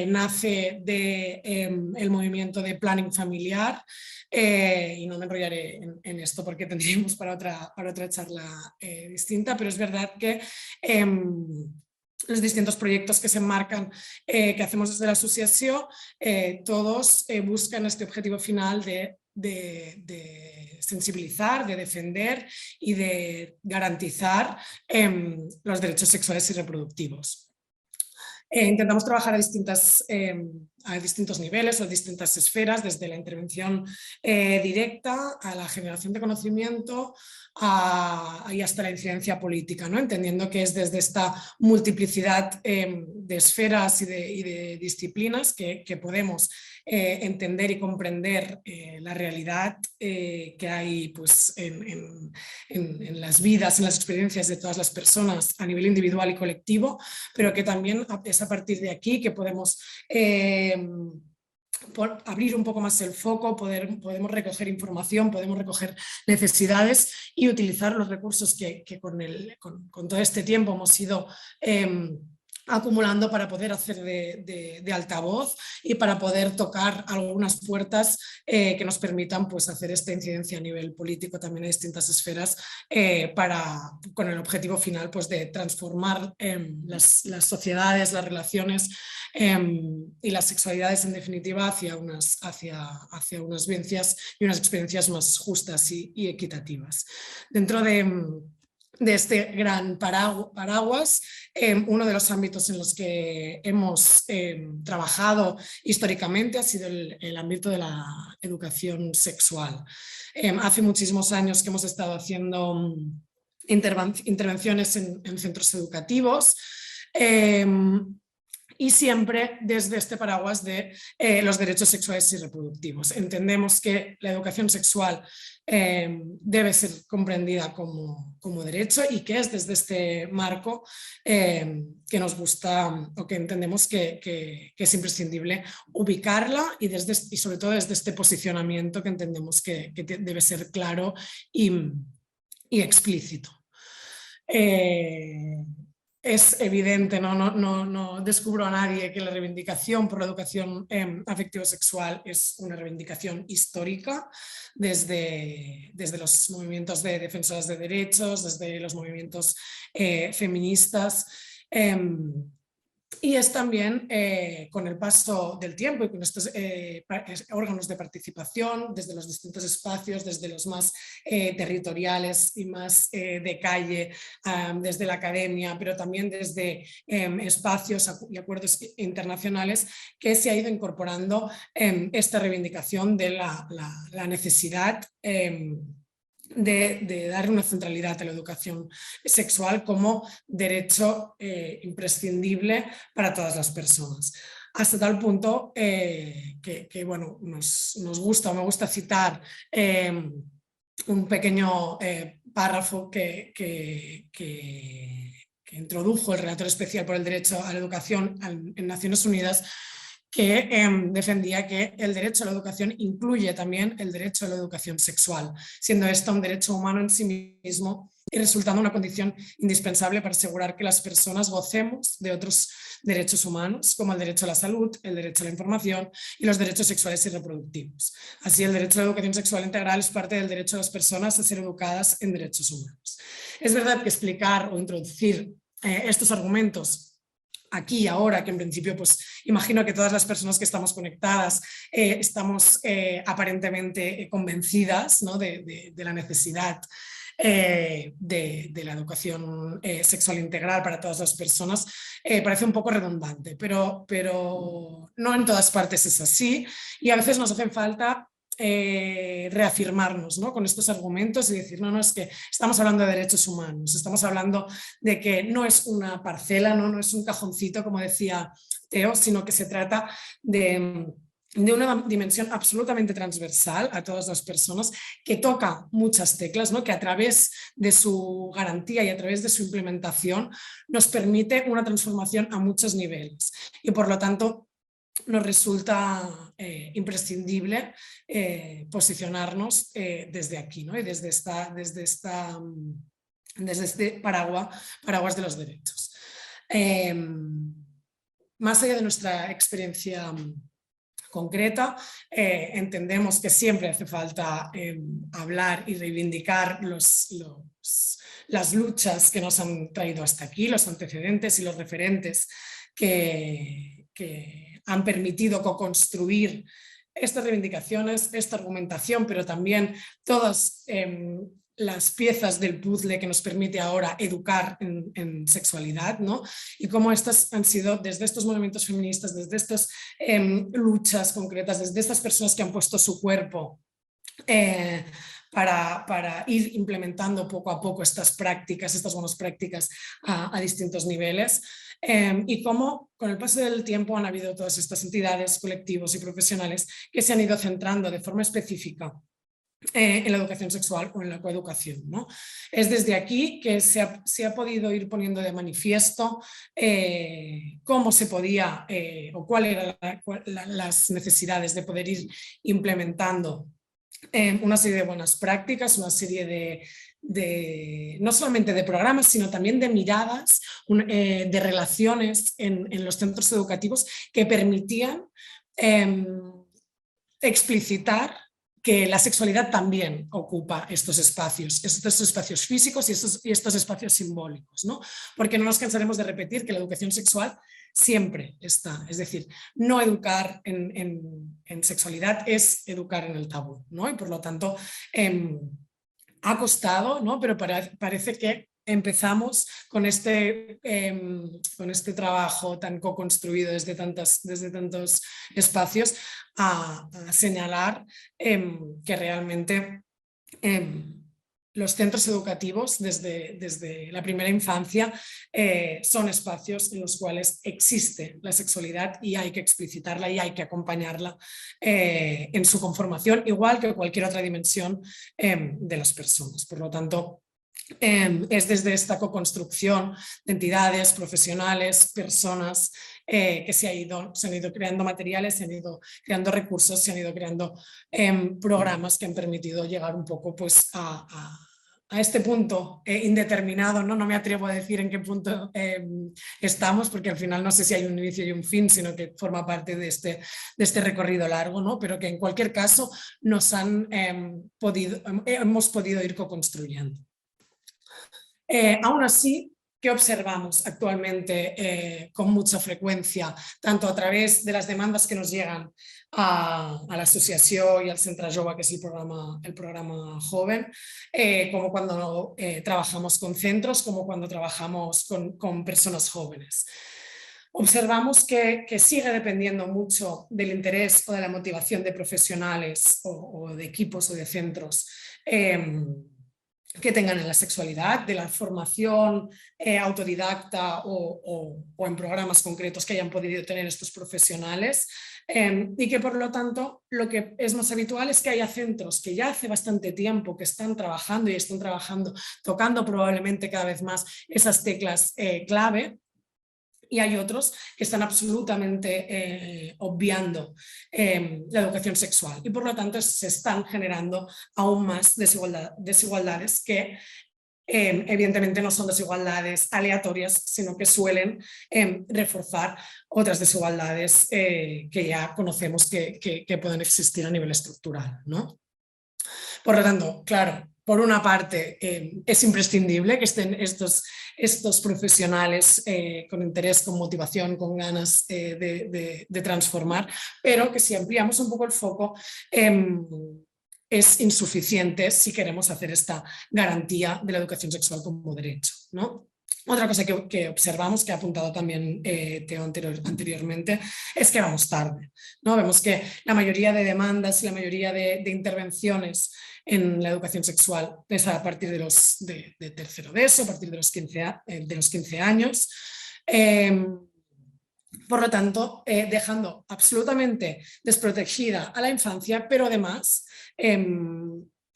Nace del movimiento de planning familiar, y no me enrollaré en esto porque tendríamos para otra charla distinta, pero es verdad que los distintos proyectos que se enmarcan, que hacemos desde la asociación, todos buscan este objetivo final de sensibilizar, de defender y de garantizar los derechos sexuales y reproductivos. Intentamos trabajar a distintos niveles o distintas esferas, desde la intervención directa a la generación de conocimiento y hasta la incidencia política, ¿no? Entendiendo que es desde esta multiplicidad de esferas y de disciplinas que podemos entender y comprender la realidad que hay pues, en las vidas, en las experiencias de todas las personas a nivel individual y colectivo, pero que también es a partir de aquí que podemos abrir un poco más el foco, podemos recoger información, podemos recoger necesidades y utilizar los recursos que con todo este tiempo hemos ido acumulando para poder hacer de altavoz y para poder tocar algunas puertas que nos permitan pues, hacer esta incidencia a nivel político también en distintas esferas, con el objetivo final pues, de transformar las sociedades, las relaciones y las sexualidades en definitiva hacia unas vivencias y unas experiencias más justas y equitativas. Dentro de este gran paraguas, uno de los ámbitos en los que hemos trabajado históricamente ha sido el ámbito de la educación sexual. Hace muchísimos años que hemos estado haciendo intervenciones en centros educativos, y siempre desde este paraguas de los derechos sexuales y reproductivos. Entendemos que la educación sexual debe ser comprendida como derecho y que es desde este marco que nos gusta o que entendemos que es imprescindible ubicarla y sobre todo desde este posicionamiento que entendemos que debe ser claro y explícito. Es evidente, no descubro a nadie que la reivindicación por la educación afectivo-sexual es una reivindicación histórica desde los movimientos de defensoras de derechos, desde los movimientos feministas. Y es también con el paso del tiempo y con estos órganos de participación desde los distintos espacios, desde los más territoriales y más de calle, desde la academia, pero también desde espacios y acuerdos internacionales, que se ha ido incorporando esta reivindicación de la necesidad de dar una centralidad a la educación sexual como derecho imprescindible para todas las personas. Hasta tal punto que bueno, me gusta citar un pequeño párrafo que introdujo el relator especial por el derecho a la educación en Naciones Unidas, que defendía que el derecho a la educación incluye también el derecho a la educación sexual, siendo esto un derecho humano en sí mismo y resultando una condición indispensable para asegurar que las personas gocemos de otros derechos humanos, como el derecho a la salud, el derecho a la información y los derechos sexuales y reproductivos. Así, el derecho a la educación sexual integral es parte del derecho de las personas a ser educadas en derechos humanos. Es verdad que explicar o introducir estos argumentos aquí y ahora, que en principio pues imagino que todas las personas que estamos conectadas estamos aparentemente convencidas, ¿no?, de la necesidad de la educación sexual integral para todas las personas, parece un poco redundante, pero no en todas partes es así y a veces nos hacen falta reafirmarnos, ¿no?, con estos argumentos y decir, no, es que estamos hablando de derechos humanos, estamos hablando de que no es una parcela, no es un cajoncito, como decía Teo, sino que se trata de una dimensión absolutamente transversal a todas las personas, que toca muchas teclas, ¿no?, que a través de su garantía y a través de su implementación nos permite una transformación a muchos niveles y por lo tanto nos resulta imprescindible posicionarnos desde aquí, ¿no?, y desde este paraguas de los derechos. Más allá de nuestra experiencia concreta, entendemos que siempre hace falta hablar y reivindicar las luchas que nos han traído hasta aquí, los antecedentes y los referentes que han permitido co-construir estas reivindicaciones, esta argumentación, pero también todas las piezas del puzzle que nos permite ahora educar en sexualidad, ¿no?, y cómo estas han sido desde estos movimientos feministas, desde estas luchas concretas, desde estas personas que han puesto su cuerpo para ir implementando poco a poco estas buenas prácticas a distintos niveles, y cómo con el paso del tiempo han habido todas estas entidades, colectivos y profesionales que se han ido centrando de forma específica en la educación sexual o en la coeducación, ¿no? Es desde aquí que se ha podido ir poniendo de manifiesto cómo se podía o cuáles eran las necesidades de poder ir implementando una serie de buenas prácticas, una serie no solamente de programas, sino también de miradas, de relaciones en los centros educativos que permitían explicitar que la sexualidad también ocupa estos espacios físicos y estos espacios simbólicos, ¿no? Porque no nos cansaremos de repetir que la educación sexual siempre está, es decir, no educar en sexualidad es educar en el tabú, ¿no? Y por lo tanto ha costado, ¿no?, pero parece que empezamos con este trabajo tan co-construido desde tantos espacios a señalar que realmente los centros educativos desde la primera infancia son espacios en los cuales existe la sexualidad y hay que explicitarla y hay que acompañarla en su conformación, igual que cualquier otra dimensión de las personas. Por lo tanto, es desde esta co-construcción de entidades, profesionales, personas que se han ido creando materiales, se han ido creando recursos, se han ido creando programas que han permitido llegar un poco pues, a este punto indeterminado, ¿no? No me atrevo a decir en qué punto estamos, porque al final no sé si hay un inicio y un fin, sino que forma parte de este recorrido largo, ¿no? Pero que en cualquier caso hemos podido ir co-construyendo. Aún así, ¿qué observamos actualmente con mucha frecuencia, tanto a través de las demandas que nos llegan a la asociación y al Centre Jove, que es el programa joven, como cuando trabajamos con centros, como cuando trabajamos con personas jóvenes? Observamos que sigue dependiendo mucho del interés o de la motivación de profesionales o de equipos o de centros que tengan en la sexualidad, de la formación autodidacta o en programas concretos que hayan podido tener estos profesionales, y que por lo tanto lo que es más habitual es que haya centros que ya hace bastante tiempo que están trabajando y están trabajando, tocando probablemente cada vez más esas teclas clave, y hay otros que están absolutamente obviando la educación sexual y por lo tanto se están generando aún más desigualdades que evidentemente no son desigualdades aleatorias, sino que suelen reforzar otras desigualdades que ya conocemos que pueden existir a nivel estructural, ¿no? Por lo tanto, claro, por una parte es imprescindible que estén estos profesionales con interés, con motivación, con ganas de transformar, pero que si ampliamos un poco el foco es insuficiente si queremos hacer esta garantía de la educación sexual como derecho, ¿no? Otra cosa que observamos, que ha apuntado también Teo anteriormente, es que vamos tarde, ¿no? Vemos que la mayoría de demandas y la mayoría de intervenciones en la educación sexual es a partir de tercero de eso, a partir de los 15 años. Por lo tanto, dejando absolutamente desprotegida a la infancia, pero además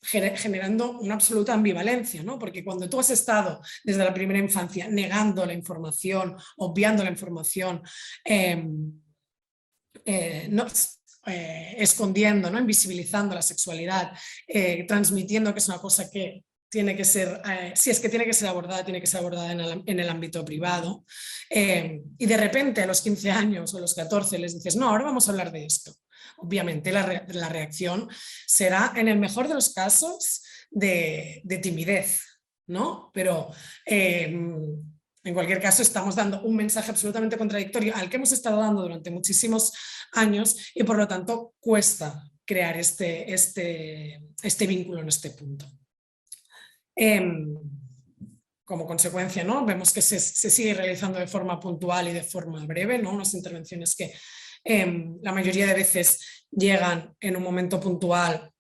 generando una absoluta ambivalencia, ¿no? Porque cuando tú has estado desde la primera infancia negando la información, obviando la información, escondiendo, ¿no? Invisibilizando la sexualidad, transmitiendo que es una cosa que tiene que ser, si es que tiene que ser abordada en el ámbito privado, y de repente a los 15 años o a los 14 les dices, no, ahora vamos a hablar de esto. Obviamente la reacción será, en el mejor de los casos, de timidez, ¿no? Pero en cualquier caso estamos dando un mensaje absolutamente contradictorio al que hemos estado dando durante muchísimos años y por lo tanto cuesta crear este vínculo en este punto. Como consecuencia, ¿no? Vemos que se sigue realizando de forma puntual y de forma breve, ¿no? Unas intervenciones que la mayoría de veces llegan en un momento puntual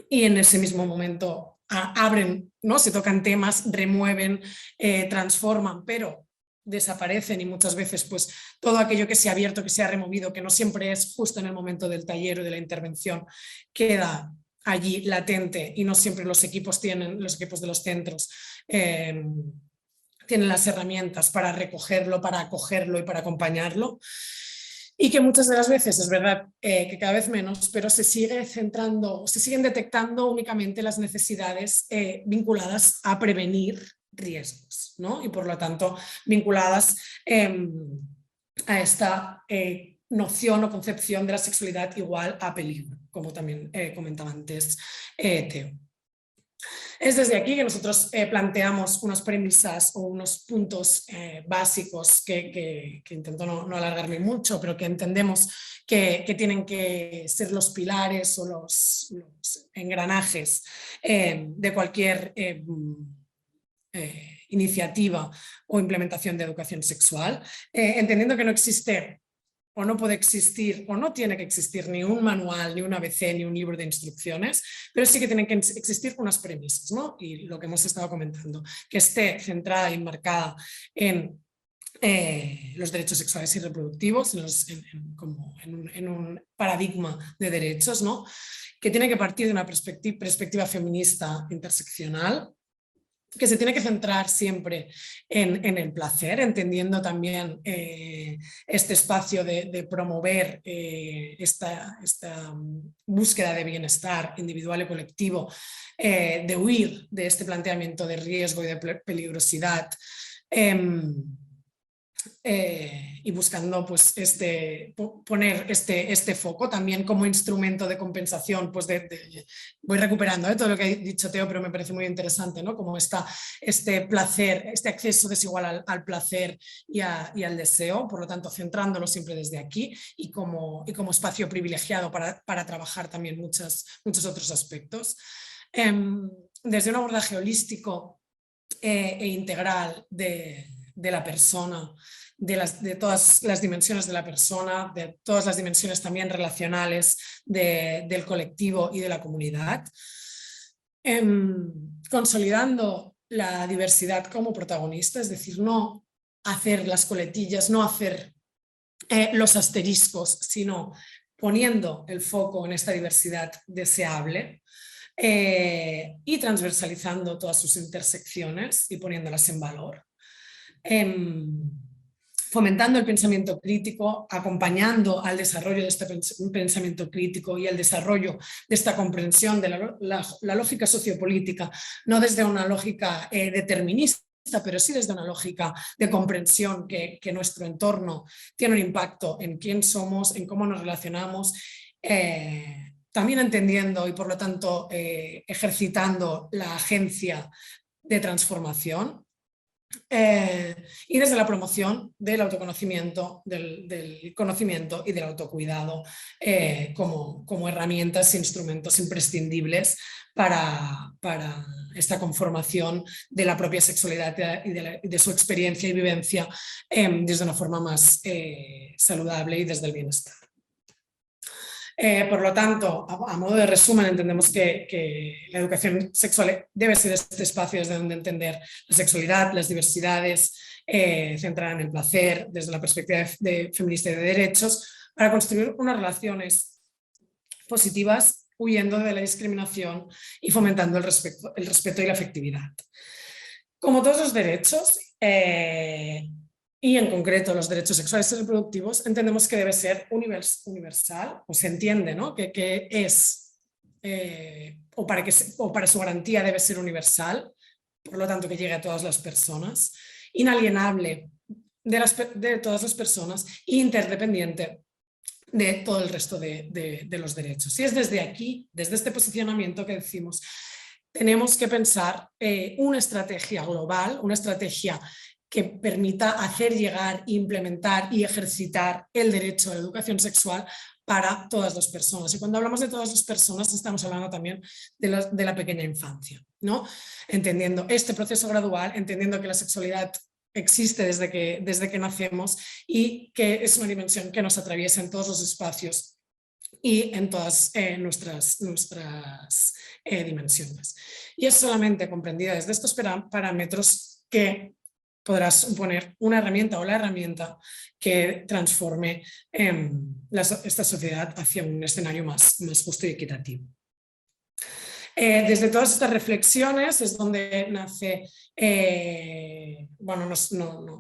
y en ese mismo momento abren, ¿no? Se tocan temas, remueven, transforman, pero desaparecen y muchas veces pues todo aquello que se ha abierto, que se ha removido, que no siempre es justo en el momento del taller o de la intervención, queda allí latente y no siempre los equipos de los centros tienen las herramientas para recogerlo, para acogerlo y para acompañarlo. Y que muchas de las veces, es verdad que cada vez menos, pero se siguen detectando únicamente las necesidades vinculadas a prevenir riesgos, ¿no? Y por lo tanto vinculadas a esta noción o concepción de la sexualidad igual a peligro, como también comentaba antes Teo. Es desde aquí que nosotros planteamos unas premisas o unos puntos básicos que intento no alargarme mucho, pero que entendemos que tienen que ser los pilares o los engranajes de cualquier iniciativa o implementación de educación sexual, entendiendo que no existe o no puede existir o no tiene que existir ni un manual, ni un ABC, ni un libro de instrucciones, pero sí que tienen que existir unas premisas, ¿no? Y lo que hemos estado comentando, que esté centrada y enmarcada en los derechos sexuales y reproductivos, en un paradigma de derechos, ¿no? Que tiene que partir de una perspectiva feminista interseccional, que se tiene que centrar siempre en el placer, entendiendo también este espacio de promover esta búsqueda de bienestar individual y colectivo, de huir de este planteamiento de riesgo y de peligrosidad, y buscando pues, poner este foco también como instrumento de compensación. Pues voy recuperando todo lo que ha dicho Teo, pero me parece muy interesante, ¿no? Como este placer, este acceso desigual al placer y al deseo, por lo tanto centrándolo siempre desde aquí y como espacio privilegiado para trabajar también muchos otros aspectos. Desde un abordaje holístico e integral de la persona, de todas las dimensiones de la persona, de todas las dimensiones también relacionales del colectivo y de la comunidad, consolidando la diversidad como protagonista, es decir, no hacer las coletillas, no hacer los asteriscos, sino poniendo el foco en esta diversidad deseable, y transversalizando todas sus intersecciones y poniéndolas en valor. fomentando el pensamiento crítico, acompañando al desarrollo de este pensamiento crítico y el desarrollo de esta comprensión de la lógica sociopolítica, no desde una lógica determinista, pero sí desde una lógica de comprensión que nuestro entorno tiene un impacto en quién somos, en cómo nos relacionamos, también entendiendo y por lo tanto ejercitando la agencia de transformación. Y desde la promoción del autoconocimiento, del conocimiento y del autocuidado como herramientas e instrumentos imprescindibles para esta conformación de la propia sexualidad y de su experiencia y vivencia desde una forma más saludable y desde el bienestar. Por lo tanto, a modo de resumen, entendemos que la educación sexual debe ser este espacio desde donde entender la sexualidad, las diversidades, centrada en el placer, desde la perspectiva feminista y de derechos, para construir unas relaciones positivas, huyendo de la discriminación y fomentando el respeto y la afectividad. Como todos los derechos, y en concreto los derechos sexuales y reproductivos, entendemos que debe ser universal, o se entiende, ¿no? que es, o para su garantía debe ser universal, por lo tanto que llegue a todas las personas, inalienable de todas las personas e interdependiente de todo el resto de los derechos. Y es desde aquí, desde este posicionamiento que decimos, tenemos que pensar una estrategia global, una estrategia que permita hacer llegar, implementar y ejercitar el derecho a la educación sexual para todas las personas. Y cuando hablamos de todas las personas estamos hablando también de la pequeña infancia, ¿no? Entendiendo este proceso gradual, entendiendo que la sexualidad existe desde que nacemos y que es una dimensión que nos atraviesa en todos los espacios y en todas nuestras dimensiones. Y es solamente comprendida desde estos parámetros que podrá suponer una herramienta o la herramienta que transforme esta sociedad hacia un escenario más justo y equitativo. Desde todas estas reflexiones es donde nace, bueno,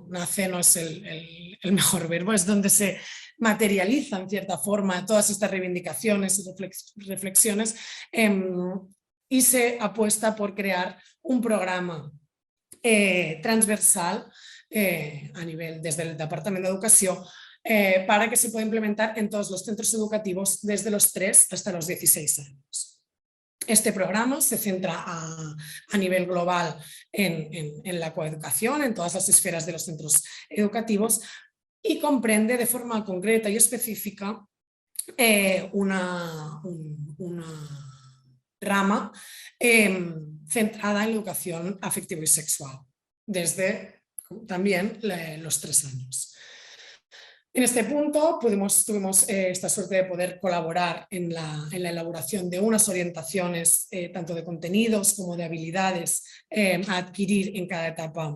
nace no es el mejor verbo, es donde se materializa en cierta forma todas estas reivindicaciones y reflexiones y se apuesta por crear un programa transversal a nivel desde el Departamento de Educación para que se pueda implementar en todos los centros educativos desde los 3 hasta los 16 años. Este programa se centra a nivel global en la coeducación, en todas las esferas de los centros educativos y comprende de forma concreta y específica una rama centrada en la educación afectiva y sexual, desde también los 3 años. En este punto tuvimos esta suerte de poder colaborar en la elaboración de unas orientaciones tanto de contenidos como de habilidades a adquirir en cada etapa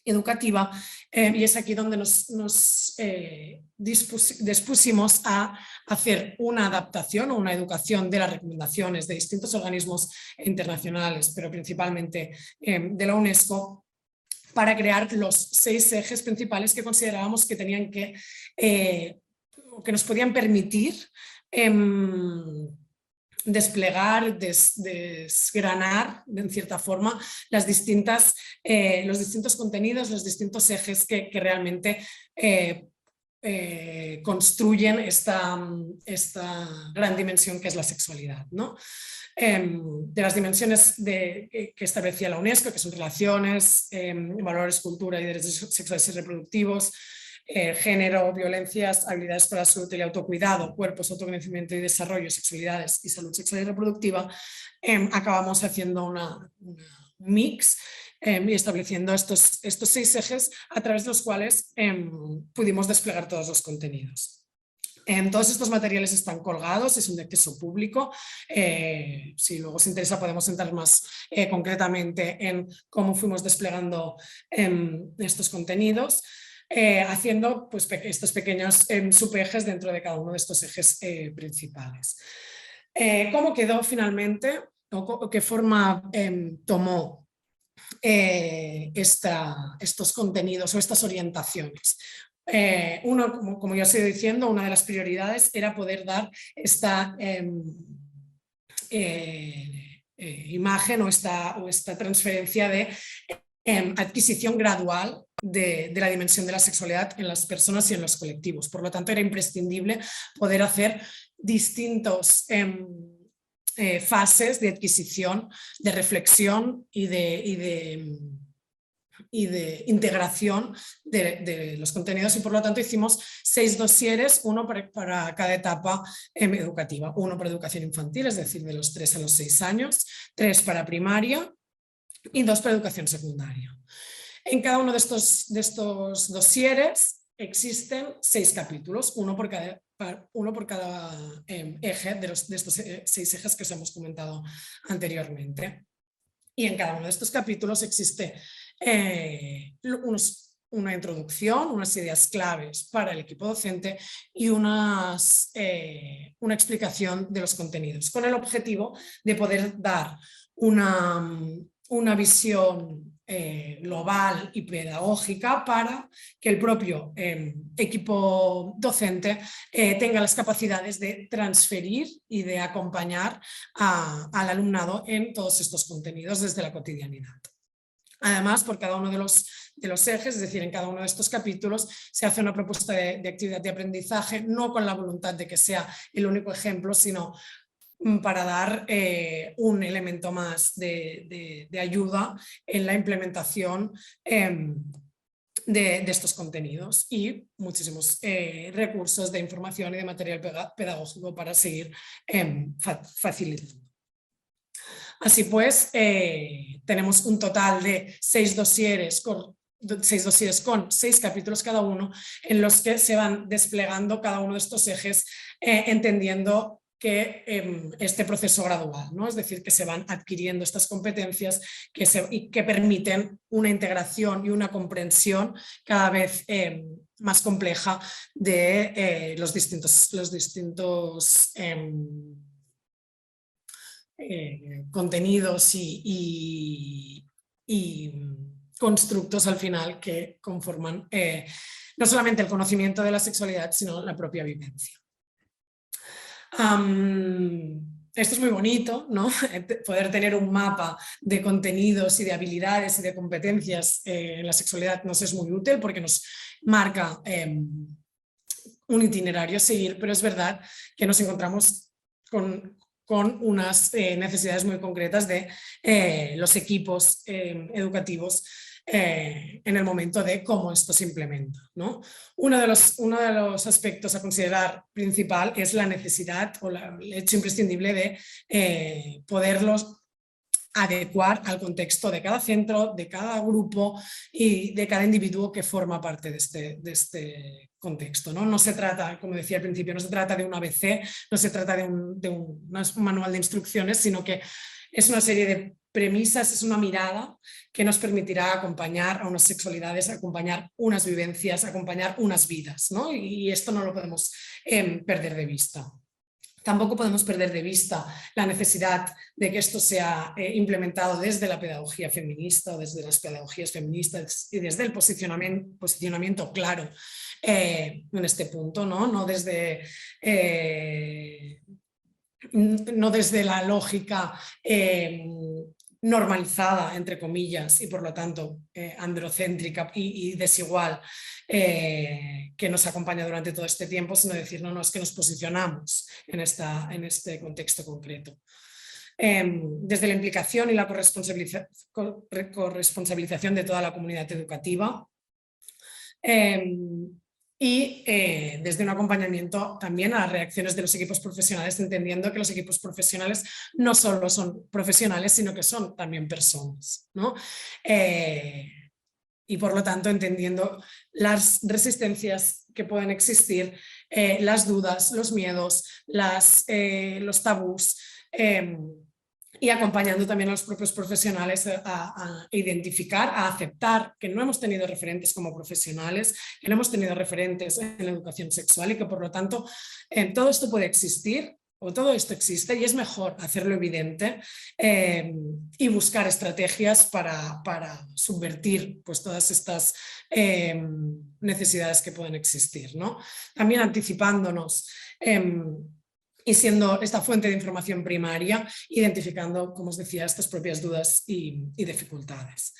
educativa y es aquí donde nos dispusimos a hacer una adaptación o una educación de las recomendaciones de distintos organismos internacionales, pero principalmente de la UNESCO, para crear los 6 ejes principales que considerábamos que tenían que nos podían permitir desplegar, desgranar en cierta forma los distintos contenidos, los distintos ejes que realmente construyen esta gran dimensión que es la sexualidad, ¿no? De las dimensiones que establecía la UNESCO, que son relaciones, valores, cultura y derechos sexuales y reproductivos, género, violencias, habilidades para la salud y el autocuidado, cuerpos, autoconocimiento y desarrollo, sexualidades y salud sexual y reproductiva, acabamos haciendo un mix y estableciendo estos 6 ejes a través de los cuales pudimos desplegar todos los contenidos. Todos estos materiales están colgados, es un de acceso público. Si luego os interesa podemos entrar más concretamente en cómo fuimos desplegando estos contenidos, haciendo pues, estos pequeños subejes dentro de cada uno de estos ejes principales. ¿Cómo quedó finalmente o qué forma tomó estos contenidos o estas orientaciones. Uno, como ya os he ido diciendo, una de las prioridades era poder dar esta imagen o esta transferencia de adquisición gradual de la dimensión de la sexualidad en las personas y en los colectivos. Por lo tanto, era imprescindible poder hacer distintos fases de adquisición, de reflexión y de integración de los contenidos, y por lo tanto hicimos 6 dosieres, uno para cada etapa educativa. Uno para educación infantil, es decir, de los 3 a los 6 años, 3 para primaria y 2 para educación secundaria. En cada uno de estos dosieres existen 6 capítulos, uno por cada eje de estos 6 ejes que os hemos comentado anteriormente. Y en cada uno de estos capítulos existe una introducción, unas ideas claves para el equipo docente y una explicación de los contenidos, con el objetivo de poder dar una visión global y pedagógica para que el propio equipo docente tenga las capacidades de transferir y de acompañar al alumnado en todos estos contenidos desde la cotidianidad. Además, por cada uno de los ejes, es decir, en cada uno de estos capítulos, se hace una propuesta de actividad de aprendizaje, no con la voluntad de que sea el único ejemplo, sino para dar un elemento más de ayuda en la implementación de estos contenidos, y muchísimos recursos de información y de material pedagógico para seguir facilitando. Así pues, tenemos un total de 6 dosieres con 6 capítulos cada uno, en los que se van desplegando cada uno de estos ejes, entendiendo que este proceso gradual, ¿no? Es decir, que se van adquiriendo estas competencias y que permiten una integración y una comprensión cada vez más compleja de los distintos contenidos y constructos al final que conforman no solamente el conocimiento de la sexualidad, sino la propia vivencia. Esto es muy bonito, ¿no? Poder tener un mapa de contenidos y de habilidades y de competencias en la sexualidad nos es muy útil porque nos marca un itinerario a seguir, pero es verdad que nos encontramos con unas necesidades muy concretas de los equipos educativos en el momento de cómo esto se implementa, ¿no? Uno de los aspectos a considerar principal es la necesidad o el hecho imprescindible de poderlos adecuar al contexto de cada centro, de cada grupo y de cada individuo que forma parte de este contexto, ¿no? No se trata, como decía al principio, no se trata de un ABC, no se trata de un manual de instrucciones, sino que es una serie de premisas, es una mirada que nos permitirá acompañar a unas sexualidades, acompañar unas vivencias, acompañar unas vidas, ¿no? Y esto no lo podemos perder de vista. Tampoco podemos perder de vista la necesidad de que esto sea implementado desde la pedagogía feminista o desde las pedagogías feministas y desde el posicionamiento claro en este punto, ¿no? No desde la lógica normalizada, entre comillas, y por lo tanto androcéntrica y desigual que nos acompaña durante todo este tiempo, sino decir, no, es que nos posicionamos en este contexto concreto. Desde la implicación y la corresponsabilización de toda la comunidad educativa, y desde un acompañamiento también a las reacciones de los equipos profesionales, entendiendo que los equipos profesionales no solo son profesionales, sino que son también personas, ¿no? Y por lo tanto entendiendo las resistencias que pueden existir, las dudas, los miedos, los tabús, y acompañando también a los propios profesionales a identificar, a aceptar que no hemos tenido referentes como profesionales, que no hemos tenido referentes en la educación sexual y que por lo tanto todo esto puede existir o todo esto existe y es mejor hacerlo evidente y buscar estrategias para subvertir pues, todas estas necesidades que pueden existir, ¿no? También anticipándonos y siendo esta fuente de información primaria, identificando, como os decía, estas propias dudas y dificultades.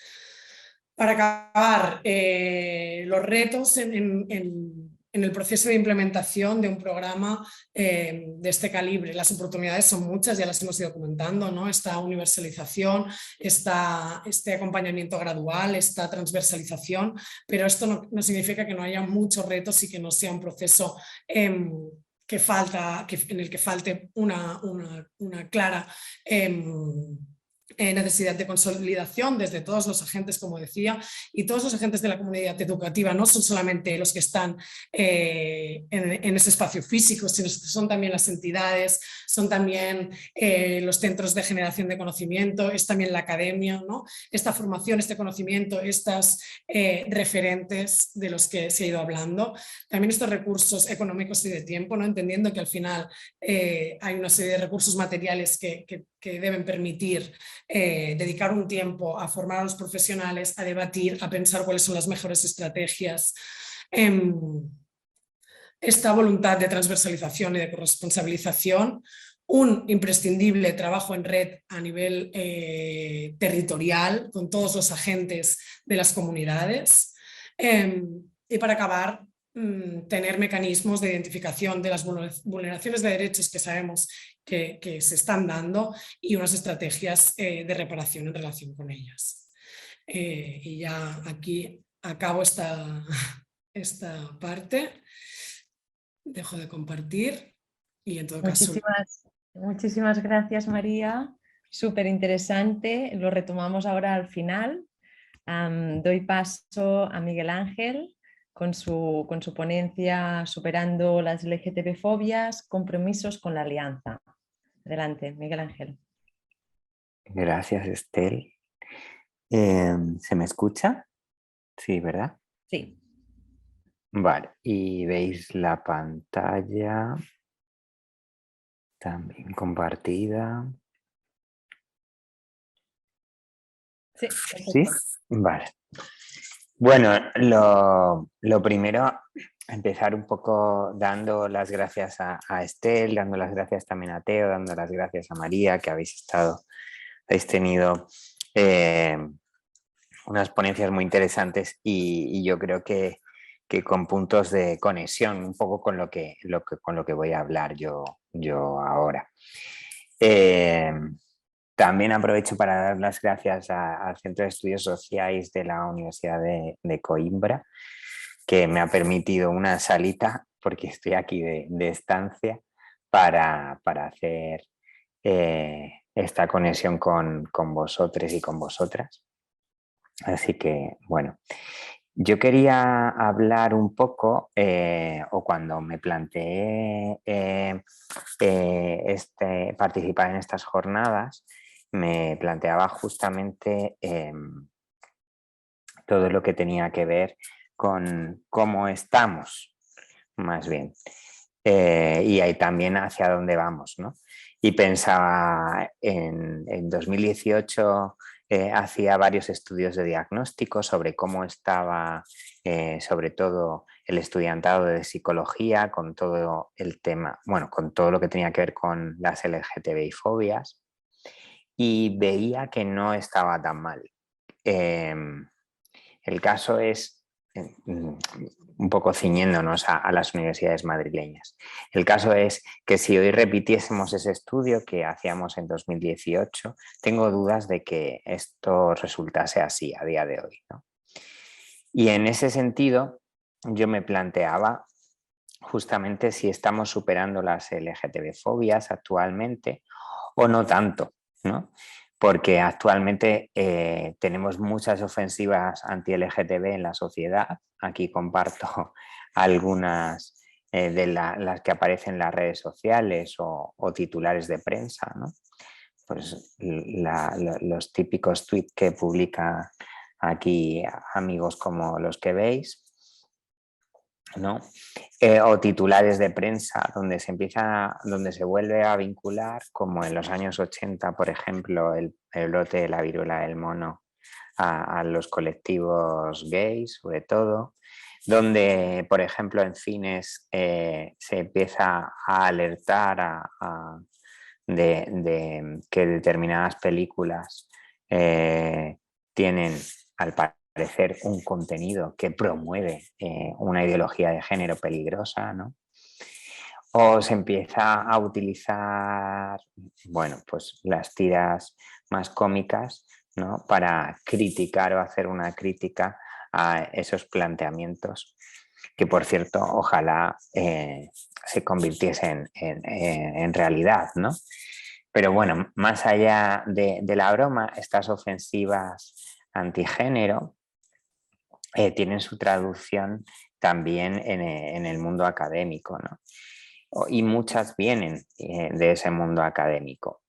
Para acabar, los retos en el proceso de implementación de un programa de este calibre. Las oportunidades son muchas, ya las hemos ido comentando, ¿no? Esta universalización, este acompañamiento gradual, esta transversalización, pero esto no significa que no haya muchos retos y que no sea un proceso en el que falte una clara necesidad de consolidación desde todos los agentes, como decía, y todos los agentes de la comunidad educativa no son solamente los que están en ese espacio físico, sino son también las entidades, son también los centros de generación de conocimiento, es también la academia, ¿no? Esta formación, este conocimiento, estas referentes de los que se ha ido hablando, también estos recursos económicos y de tiempo, ¿no? Entendiendo que al final hay una serie de recursos materiales que deben permitir dedicar un tiempo a formar a los profesionales, a debatir, a pensar cuáles son las mejores estrategias. Esta voluntad de transversalización y de corresponsabilización, un imprescindible trabajo en red a nivel territorial con todos los agentes de las comunidades y para acabar, tener mecanismos de identificación de las vulneraciones de derechos que sabemos que se están dando y unas estrategias de reparación en relación con ellas. Y ya aquí acabo esta parte. Dejo de compartir y en todo caso... Muchísimas gracias, María. Súper interesante. Lo retomamos ahora al final. Doy paso a Miguel Ángel con su ponencia Superando las LGTB-fobias, compromisos con la alianza. Adelante, Miguel Ángel. Gracias, Estel. ¿Se me escucha? Sí, ¿verdad? Sí. Vale, y veis la pantalla también compartida. Sí. ¿Sí? Vale. Bueno, lo primero, empezar un poco dando las gracias a Estel, dando las gracias también a Teo, dando las gracias a María, que habéis tenido unas ponencias muy interesantes y yo creo que con puntos de conexión, un poco con lo que voy a hablar yo ahora. También aprovecho para dar las gracias al Centro de Estudios Sociales de la Universidad de Coimbra, que me ha permitido una salita, porque estoy aquí de estancia, para hacer esta conexión con vosotros y con vosotras. Así que, bueno, yo quería hablar un poco, o cuando me planteé participar en estas jornadas, me planteaba justamente todo lo que tenía que ver con cómo estamos, más bien, y ahí también hacia dónde vamos, ¿no? Y pensaba en 2018... hacía varios estudios de diagnóstico sobre cómo estaba, sobre todo el estudiantado de psicología, con todo el tema, bueno, con todo lo que tenía que ver con las LGTBI fobias, y veía que no estaba tan mal. El caso es, un poco ciñéndonos a las universidades madrileñas, el caso es que si hoy repitiésemos ese estudio que hacíamos en 2018, tengo dudas de que esto resultase así a día de hoy, ¿no? Y en ese sentido yo me planteaba justamente si estamos superando las LGTB-fobias actualmente o no tanto, ¿no? Porque actualmente tenemos muchas ofensivas anti-LGTB en la sociedad. Aquí comparto algunas de las que aparecen en las redes sociales o titulares de prensa, ¿no? Pues los típicos tweets que publican aquí amigos como los que veis. ¿no? O titulares de prensa donde se vuelve a vincular, como en los años 80, por ejemplo, el brote de la viruela del mono a los colectivos gays, sobre todo, donde, por ejemplo, en cines se empieza a alertar de que determinadas películas tienen, al parecer, un contenido que promueve una ideología de género peligrosa, ¿no? O se empieza a utilizar, bueno, pues las tiras más cómicas, ¿no? Para criticar o hacer una crítica a esos planteamientos que, por cierto, ojalá se convirtiesen en realidad, ¿no? Pero bueno, más allá de la broma, estas ofensivas antigénero tienen su traducción también en el mundo académico, ¿no? Y muchas vienen de ese mundo académico.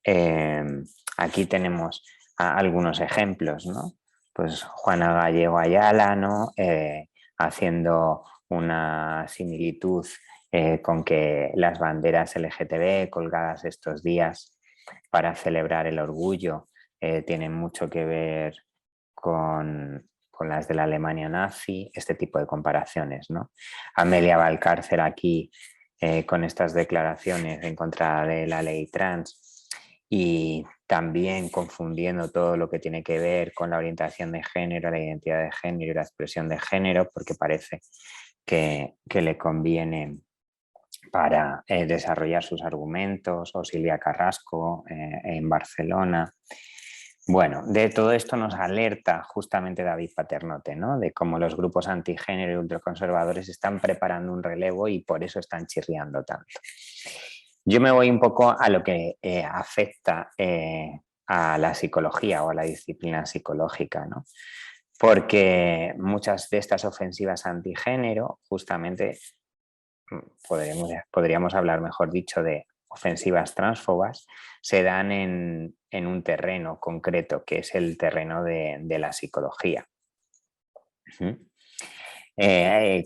Aquí tenemos algunos ejemplos, ¿no? Pues Juana Gallego Ayala, ¿no? Haciendo una similitud con que las banderas LGTB colgadas estos días para celebrar el orgullo tienen mucho que ver con las de la Alemania nazi, este tipo de comparaciones, ¿no? Amelia Valcárcel aquí con estas declaraciones en contra de la ley trans y también confundiendo todo lo que tiene que ver con la orientación de género, la identidad de género y la expresión de género, porque parece que le conviene para desarrollar sus argumentos, o Silvia Carrasco en Barcelona. Bueno, de todo esto nos alerta justamente David Paternotte, ¿no? De cómo los grupos antigénero y ultraconservadores están preparando un relevo y por eso están chirriando tanto. Yo me voy un poco a lo que afecta a la psicología o a la disciplina psicológica, ¿no? Porque muchas de estas ofensivas antigénero justamente podríamos hablar, mejor dicho, de ofensivas transfobas, se dan en un terreno concreto, que es el terreno de la psicología.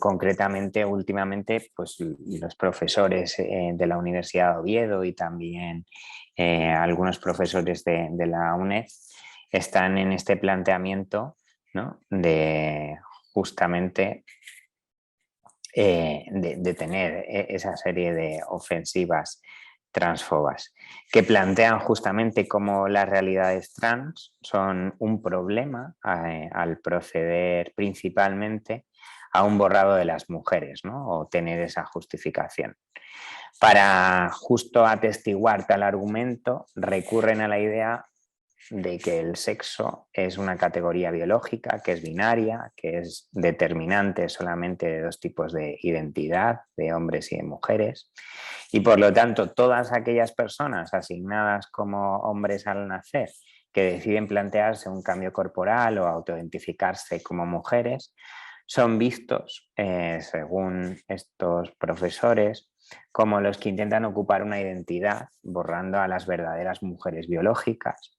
Concretamente, últimamente, pues los profesores de la Universidad de Oviedo y también algunos profesores de la UNED están en este planteamiento, ¿no? De justamente de tener esa serie de ofensivas transfobas que plantean justamente cómo las realidades trans son un problema al proceder principalmente a un borrado de las mujeres, ¿no? O tener esa justificación. Para justo atestiguar tal argumento recurren a la idea de que el sexo es una categoría biológica, que es binaria, que es determinante solamente de dos tipos de identidad, de hombres y de mujeres, y por lo tanto todas aquellas personas asignadas como hombres al nacer que deciden plantearse un cambio corporal o autoidentificarse como mujeres son vistos, según estos profesores, como los que intentan ocupar una identidad borrando a las verdaderas mujeres biológicas,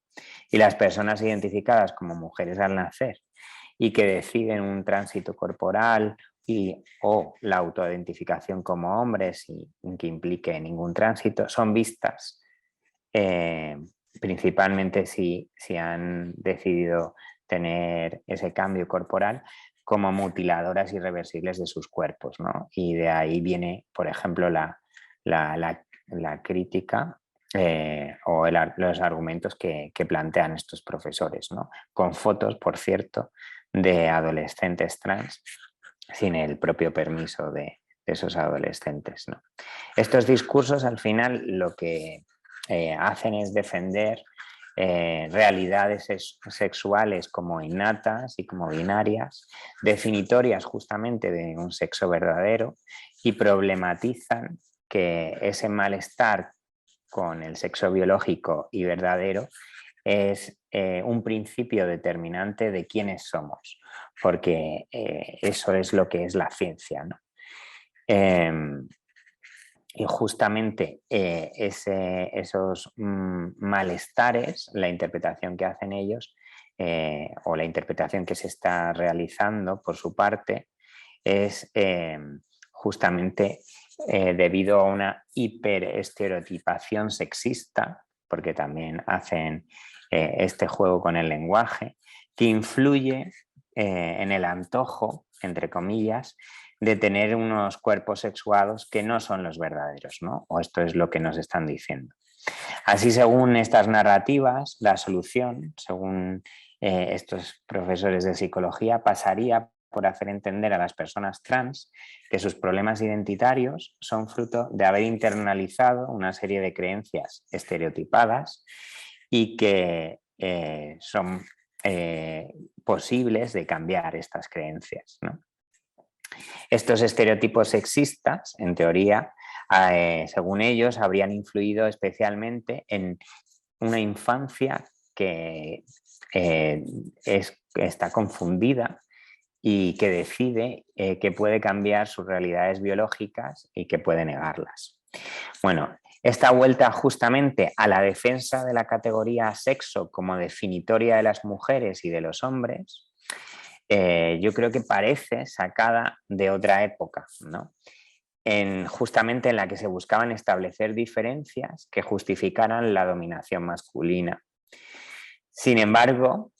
y las personas identificadas como mujeres al nacer y que deciden un tránsito corporal o la autoidentificación como hombres y que implique ningún tránsito son vistas principalmente si han decidido tener ese cambio corporal como mutiladoras irreversibles de sus cuerpos, ¿no? Y de ahí viene, por ejemplo, la crítica o los argumentos que plantean estos profesores, ¿no? Con fotos, por cierto, de adolescentes trans sin el propio permiso de esos adolescentes, ¿no? Estos discursos al final lo que hacen es defender realidades sexuales como innatas y como binarias, definitorias justamente de un sexo verdadero, y problematizan que ese malestar con el sexo biológico y verdadero es un principio determinante de quiénes somos, porque eso es lo que es la ciencia, ¿no? Y justamente esos malestares, la interpretación que hacen ellos o la interpretación que se está realizando por su parte es justamente debido a una hiperestereotipación sexista, porque también hacen este juego con el lenguaje, que influye en el antojo, entre comillas, de tener unos cuerpos sexuados que no son los verdaderos, ¿no? O esto es lo que nos están diciendo. Así, según estas narrativas, la solución, según estos profesores de psicología, pasaría por hacer entender a las personas trans que sus problemas identitarios son fruto de haber internalizado una serie de creencias estereotipadas y que son posibles de cambiar estas creencias, ¿no? Estos estereotipos sexistas, en teoría, según ellos, habrían influido especialmente en una infancia que está confundida y que decide que puede cambiar sus realidades biológicas y que puede negarlas. Bueno, esta vuelta justamente a la defensa de la categoría sexo como definitoria de las mujeres y de los hombres, yo creo que parece sacada de otra época, ¿no? Justamente en la que se buscaban establecer diferencias que justificaran la dominación masculina. Sin embargo,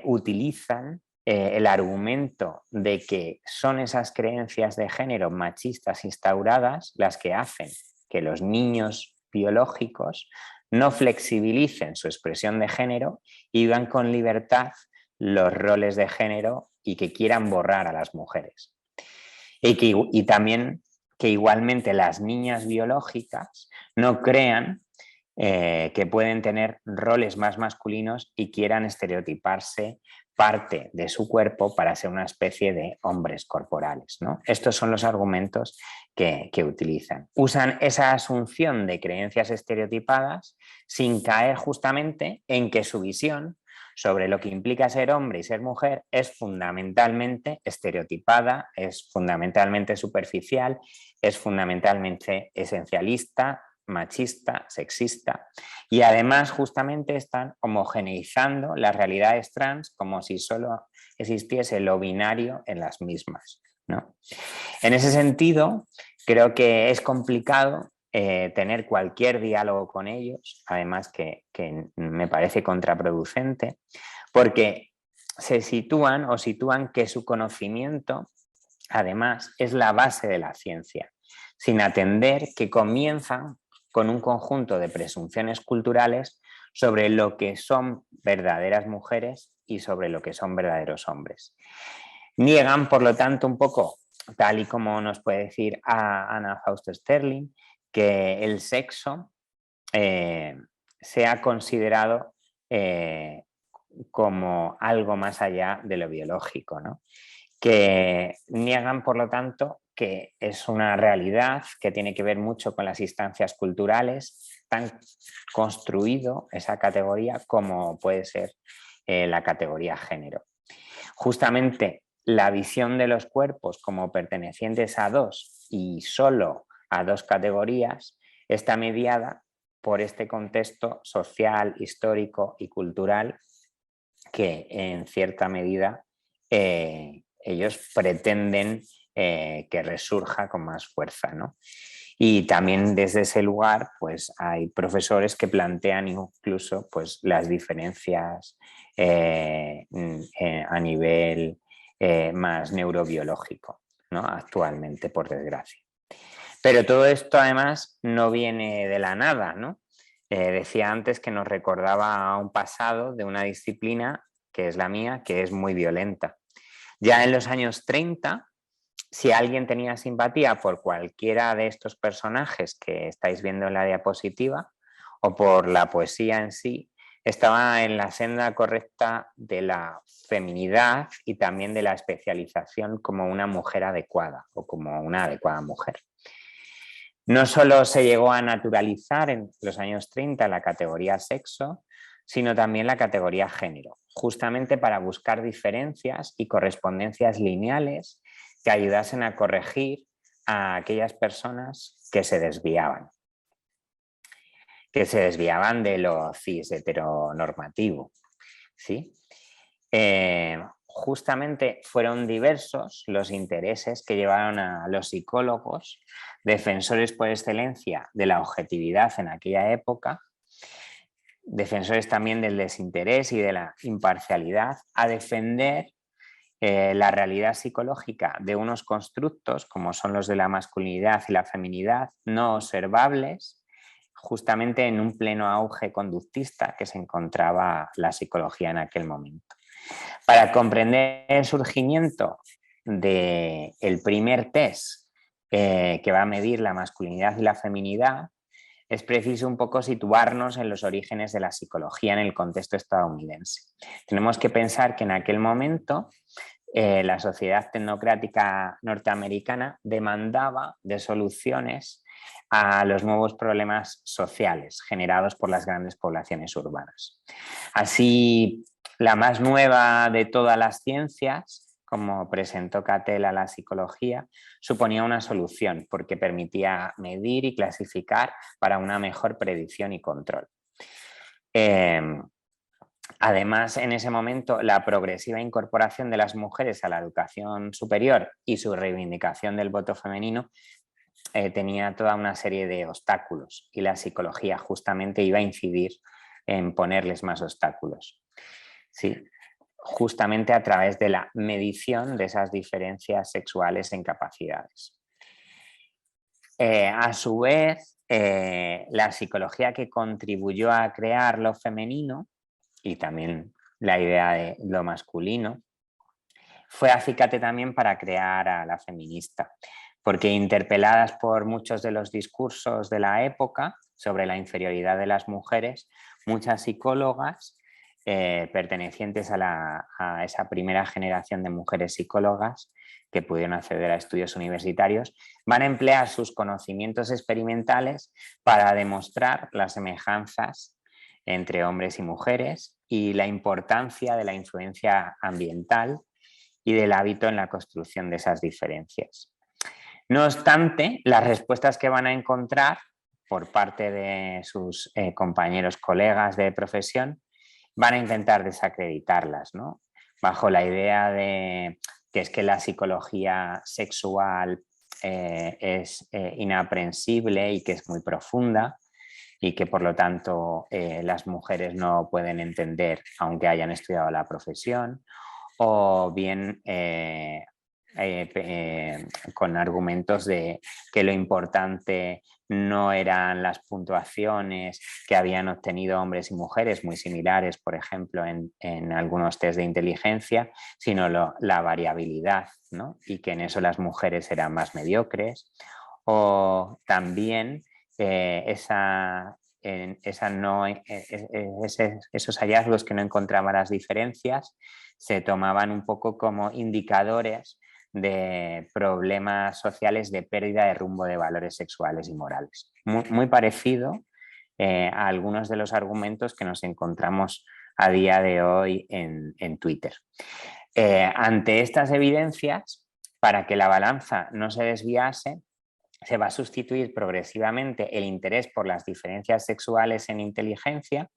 utilizan el argumento de que son esas creencias de género machistas instauradas las que hacen que los niños biológicos no flexibilicen su expresión de género y vivan con libertad los roles de género y que quieran borrar a las mujeres. Y también que igualmente las niñas biológicas no crean que pueden tener roles más masculinos y quieran estereotiparse parte de su cuerpo para ser una especie de hombres corporales, ¿no? Estos son los argumentos que utilizan. Usan esa asunción de creencias estereotipadas sin caer justamente en que su visión sobre lo que implica ser hombre y ser mujer es fundamentalmente estereotipada, es fundamentalmente superficial, es fundamentalmente esencialista, machista, sexista, y además justamente están homogeneizando las realidades trans como si solo existiese lo binario en las mismas, ¿no? En ese sentido, creo que es complicado tener cualquier diálogo con ellos, además que me parece contraproducente, porque sitúan que su conocimiento, además, es la base de la ciencia, sin atender que comienzan con un conjunto de presunciones culturales sobre lo que son verdaderas mujeres y sobre lo que son verdaderos hombres. Niegan, por lo tanto, un poco, tal y como nos puede decir Anna Fausto Sterling, que el sexo sea considerado como algo más allá de lo biológico, ¿no? Que niegan, por lo tanto, que es una realidad que tiene que ver mucho con las instancias culturales, tan construido esa categoría como puede ser la categoría género. Justamente la visión de los cuerpos como pertenecientes a dos y solo a dos categorías está mediada por este contexto social, histórico y cultural que en cierta medida ellos pretenden que resurja con más fuerza, ¿no? Y también desde ese lugar pues hay profesores que plantean incluso pues las diferencias a nivel más neurobiológico, ¿no? Actualmente, por desgracia. Pero todo esto además no viene de la nada, ¿no? Decía antes que nos recordaba a un pasado de una disciplina que es la mía, que es muy violenta. Ya en los años 30, si alguien tenía simpatía por cualquiera de estos personajes que estáis viendo en la diapositiva o por la poesía en sí, estaba en la senda correcta de la feminidad y también de la especialización como una mujer adecuada o como una adecuada mujer. No solo se llegó a naturalizar en los años 30 la categoría sexo, sino también la categoría género, justamente para buscar diferencias y correspondencias lineales que ayudasen a corregir a aquellas personas que se desviaban de lo cis heteronormativo, ¿sí? justamente fueron diversos los intereses que llevaron a los psicólogos, defensores por excelencia de la objetividad en aquella época, defensores también del desinterés y de la imparcialidad, a defender la realidad psicológica de unos constructos como son los de la masculinidad y la feminidad no observables, justamente en un pleno auge conductista que se encontraba la psicología en aquel momento. Para comprender el surgimiento del primer test que va a medir la masculinidad y la feminidad, es preciso un poco situarnos en los orígenes de la psicología en el contexto estadounidense. Tenemos que pensar que en aquel momento la sociedad tecnocrática norteamericana demandaba de soluciones a los nuevos problemas sociales generados por las grandes poblaciones urbanas. Así, la más nueva de todas las ciencias, como presentó Cattell a la psicología, suponía una solución porque permitía medir y clasificar para una mejor predicción y control. Además, en ese momento, la progresiva incorporación de las mujeres a la educación superior y su reivindicación del voto femenino tenía toda una serie de obstáculos y la psicología justamente iba a incidir en ponerles más obstáculos. Sí, justamente a través de la medición de esas diferencias sexuales en capacidades. A su vez, la psicología que contribuyó a crear lo femenino y también la idea de lo masculino, fue acicate también para crear a la feminista, porque interpeladas por muchos de los discursos de la época sobre la inferioridad de las mujeres, muchas psicólogas pertenecientes a esa primera generación de mujeres psicólogas que pudieron acceder a estudios universitarios, van a emplear sus conocimientos experimentales para demostrar las semejanzas entre hombres y mujeres y la importancia de la influencia ambiental y del hábito en la construcción de esas diferencias. No obstante, las respuestas que van a encontrar por parte de sus compañeros, colegas de profesión, van a intentar desacreditarlas, ¿no? Bajo la idea de que es que la psicología sexual es inaprensible y que es muy profunda, y que por lo tanto las mujeres no pueden entender aunque hayan estudiado la profesión, o bien con argumentos de que lo importante no eran las puntuaciones que habían obtenido hombres y mujeres muy similares, por ejemplo, en algunos test de inteligencia, sino la variabilidad, ¿no? Y que en eso las mujeres eran más mediocres, o también esos hallazgos que no encontraban las diferencias se tomaban un poco como indicadores de problemas sociales de pérdida de rumbo de valores sexuales y morales. Muy parecido a algunos de los argumentos que nos encontramos a día de hoy en Twitter. Ante estas evidencias, para que la balanza no se desviase, se va a sustituir progresivamente el interés por las diferencias sexuales en inteligencia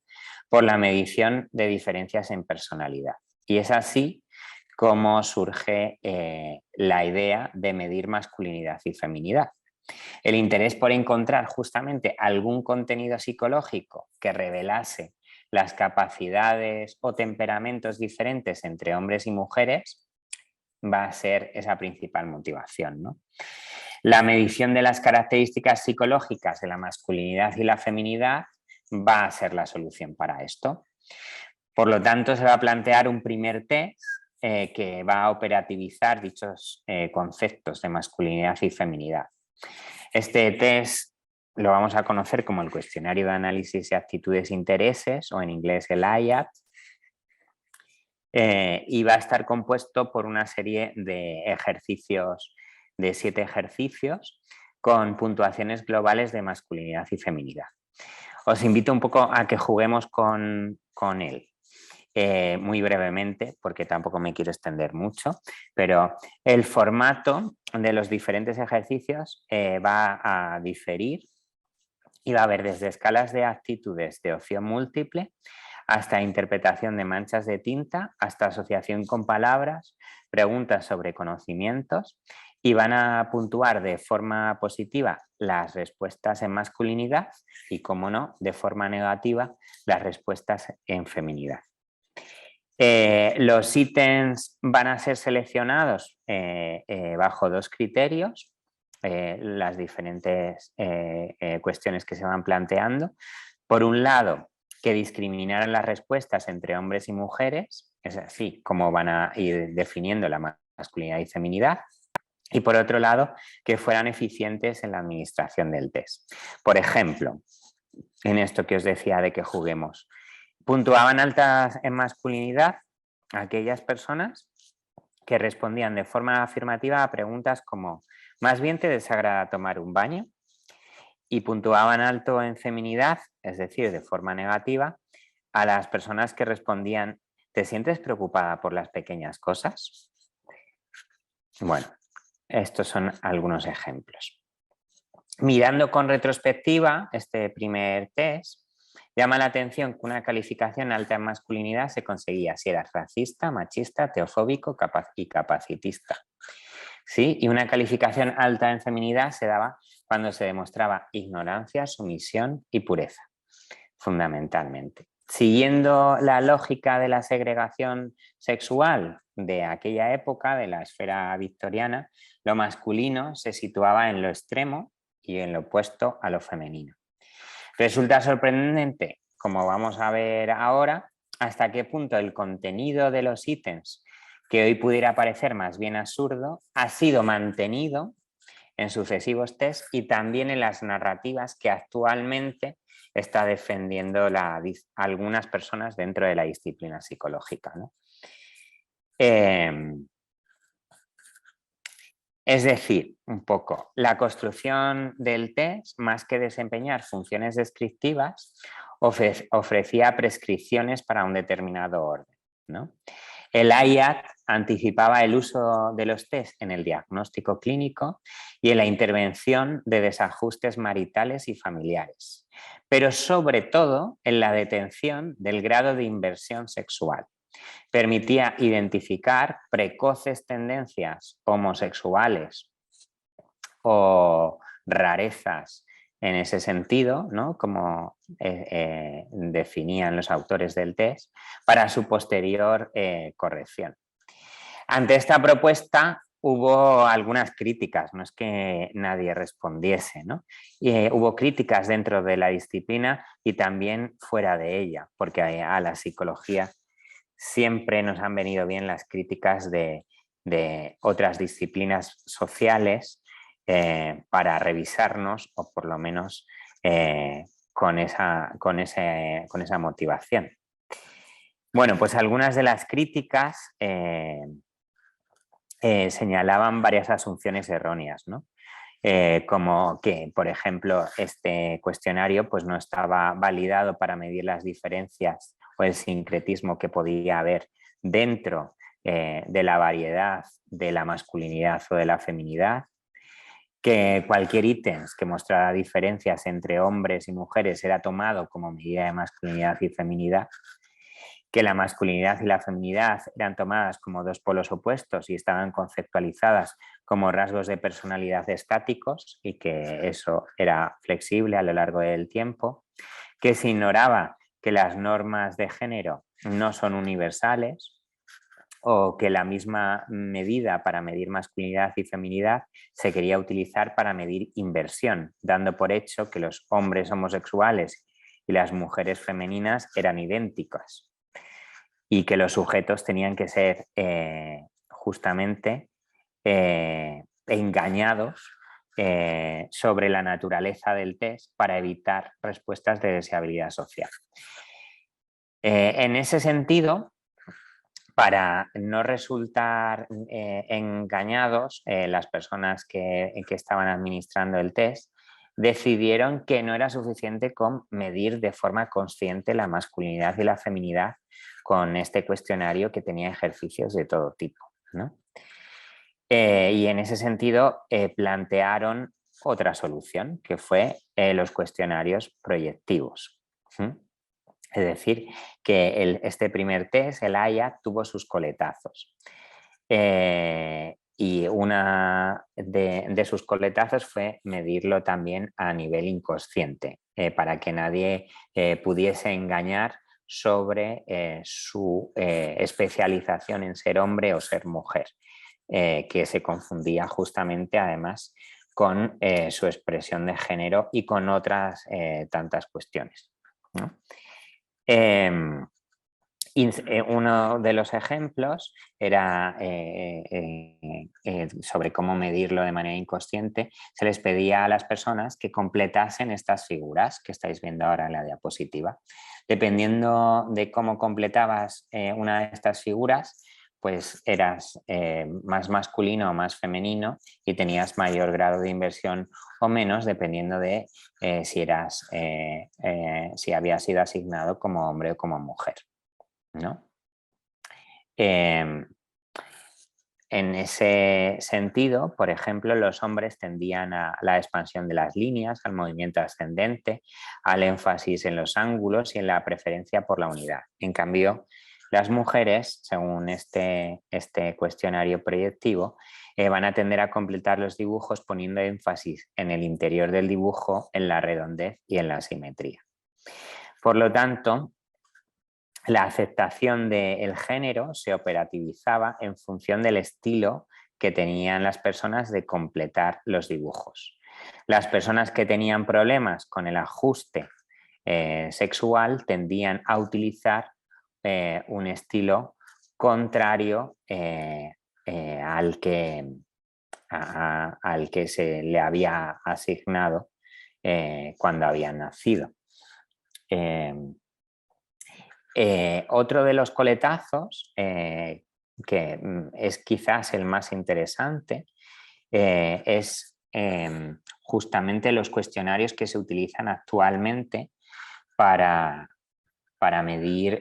por la medición de diferencias en personalidad. Y es así como surge la idea de medir masculinidad y feminidad. El interés por encontrar justamente algún contenido psicológico que revelase las capacidades o temperamentos diferentes entre hombres y mujeres va a ser esa principal motivación, ¿no? La medición de las características psicológicas de la masculinidad y la feminidad va a ser la solución para esto. Por lo tanto, se va a plantear un primer test que va a operativizar dichos conceptos de masculinidad y feminidad. Este test lo vamos a conocer como el cuestionario de análisis de actitudes e intereses, o en inglés el IAT, y va a estar compuesto por una serie de ejercicios, de 7 ejercicios, con puntuaciones globales de masculinidad y feminidad. Os invito un poco a que juguemos con él. Muy brevemente, porque tampoco me quiero extender mucho, pero el formato de los diferentes ejercicios va a diferir y va a haber desde escalas de actitudes de opción múltiple hasta interpretación de manchas de tinta, hasta asociación con palabras, preguntas sobre conocimientos, y van a puntuar de forma positiva las respuestas en masculinidad y, como no, de forma negativa las respuestas en feminidad. Los ítems van a ser seleccionados bajo 2 criterios, las diferentes cuestiones que se van planteando. Por un lado, que discriminaran las respuestas entre hombres y mujeres, es así como van a ir definiendo la masculinidad y feminidad. Y por otro lado, que fueran eficientes en la administración del test. Por ejemplo, en esto que os decía de que juguemos, puntuaban altas en masculinidad aquellas personas que respondían de forma afirmativa a preguntas como ¿más bien te desagrada tomar un baño? Y puntuaban alto en feminidad, es decir, de forma negativa, a las personas que respondían ¿te sientes preocupada por las pequeñas cosas? Bueno, estos son algunos ejemplos. Mirando con retrospectiva este primer test, llama la atención que una calificación alta en masculinidad se conseguía si eras racista, machista, teofóbico y capacitista. ¿Sí? Y una calificación alta en feminidad se daba cuando se demostraba ignorancia, sumisión y pureza, fundamentalmente. Siguiendo la lógica de la segregación sexual de aquella época, de la esfera victoriana, lo masculino se situaba en lo extremo y en lo opuesto a lo femenino. Resulta sorprendente, como vamos a ver ahora, hasta qué punto el contenido de los ítems, que hoy pudiera parecer más bien absurdo, ha sido mantenido en sucesivos tests y también en las narrativas que actualmente está defendiendo algunas personas dentro de la disciplina psicológica, ¿no? Es decir, un poco, la construcción del test, más que desempeñar funciones descriptivas, ofrecía prescripciones para un determinado orden, ¿no? El IAT anticipaba el uso de los test en el diagnóstico clínico y en la intervención de desajustes maritales y familiares, pero sobre todo en la detención del grado de inversión sexual. Permitía identificar precoces tendencias homosexuales o rarezas en ese sentido, ¿no? Como definían los autores del test, para su posterior corrección. Ante esta propuesta hubo algunas críticas, no es que nadie respondiese, ¿no? Hubo críticas dentro de la disciplina y también fuera de ella, porque a la psicología siempre nos han venido bien las críticas de otras disciplinas sociales para revisarnos o por lo menos con esa motivación. Bueno, pues algunas de las críticas señalaban varias asunciones erróneas, ¿no? Como que, por ejemplo, este cuestionario pues, no estaba validado para medir las diferencias o el sincretismo que podía haber dentro de la variedad de la masculinidad o de la feminidad, que cualquier ítem que mostrara diferencias entre hombres y mujeres era tomado como medida de masculinidad y feminidad, que la masculinidad y la feminidad eran tomadas como dos polos opuestos y estaban conceptualizadas como rasgos de personalidad estáticos y que eso era flexible a lo largo del tiempo, que se ignoraba que las normas de género no son universales o que la misma medida para medir masculinidad y feminidad se quería utilizar para medir inversión, dando por hecho que los hombres homosexuales y las mujeres femeninas eran idénticas y que los sujetos tenían que ser justamente engañados sobre la naturaleza del test para evitar respuestas de deseabilidad social. En ese sentido, para no resultar engañados, las personas que estaban administrando el test decidieron que no era suficiente con medir de forma consciente la masculinidad y la feminidad con este cuestionario que tenía ejercicios de todo tipo, ¿no? Y en ese sentido plantearon otra solución, que fue los cuestionarios proyectivos. Es decir, que este primer test, el IAT, tuvo sus coletazos. Y una de sus coletazos fue medirlo también a nivel inconsciente, para que nadie pudiese engañar sobre su especialización en ser hombre o ser mujer, que se confundía justamente además con su expresión de género y con otras tantas cuestiones, ¿no? Uno de los ejemplos era sobre cómo medirlo de manera inconsciente. Se les pedía a las personas que completasen estas figuras que estáis viendo ahora en la diapositiva. Dependiendo de cómo completabas una de estas figuras, pues eras más masculino o más femenino y tenías mayor grado de inversión o menos, dependiendo de si habías sido asignado como hombre o como mujer, ¿no? En ese sentido, por ejemplo, los hombres tendían a la expansión de las líneas, al movimiento ascendente, al énfasis en los ángulos y en la preferencia por la unidad. En cambio, las mujeres, según este cuestionario proyectivo, van a tender a completar los dibujos poniendo énfasis en el interior del dibujo, en la redondez y en la simetría. Por lo tanto, la aceptación del género se operativizaba en función del estilo que tenían las personas de completar los dibujos. Las personas que tenían problemas con el ajuste sexual tendían a utilizar un estilo contrario al que se le había asignado cuando habían nacido. Otro de los coletazos, que es quizás el más interesante, es justamente los cuestionarios que se utilizan actualmente para medir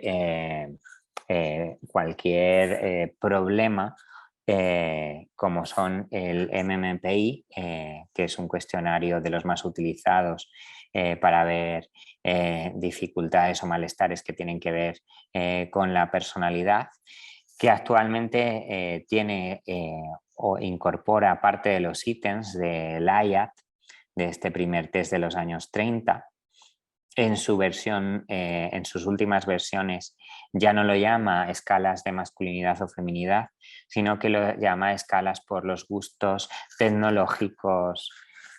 cualquier problema, como son el MMPI, que es un cuestionario de los más utilizados para ver dificultades o malestares que tienen que ver con la personalidad, que actualmente tiene o incorpora parte de los ítems del IAT, de este primer test de los años 30. En su versión, en sus últimas versiones, ya no lo llama escalas de masculinidad o feminidad, sino que lo llama escalas por los gustos tecnológicos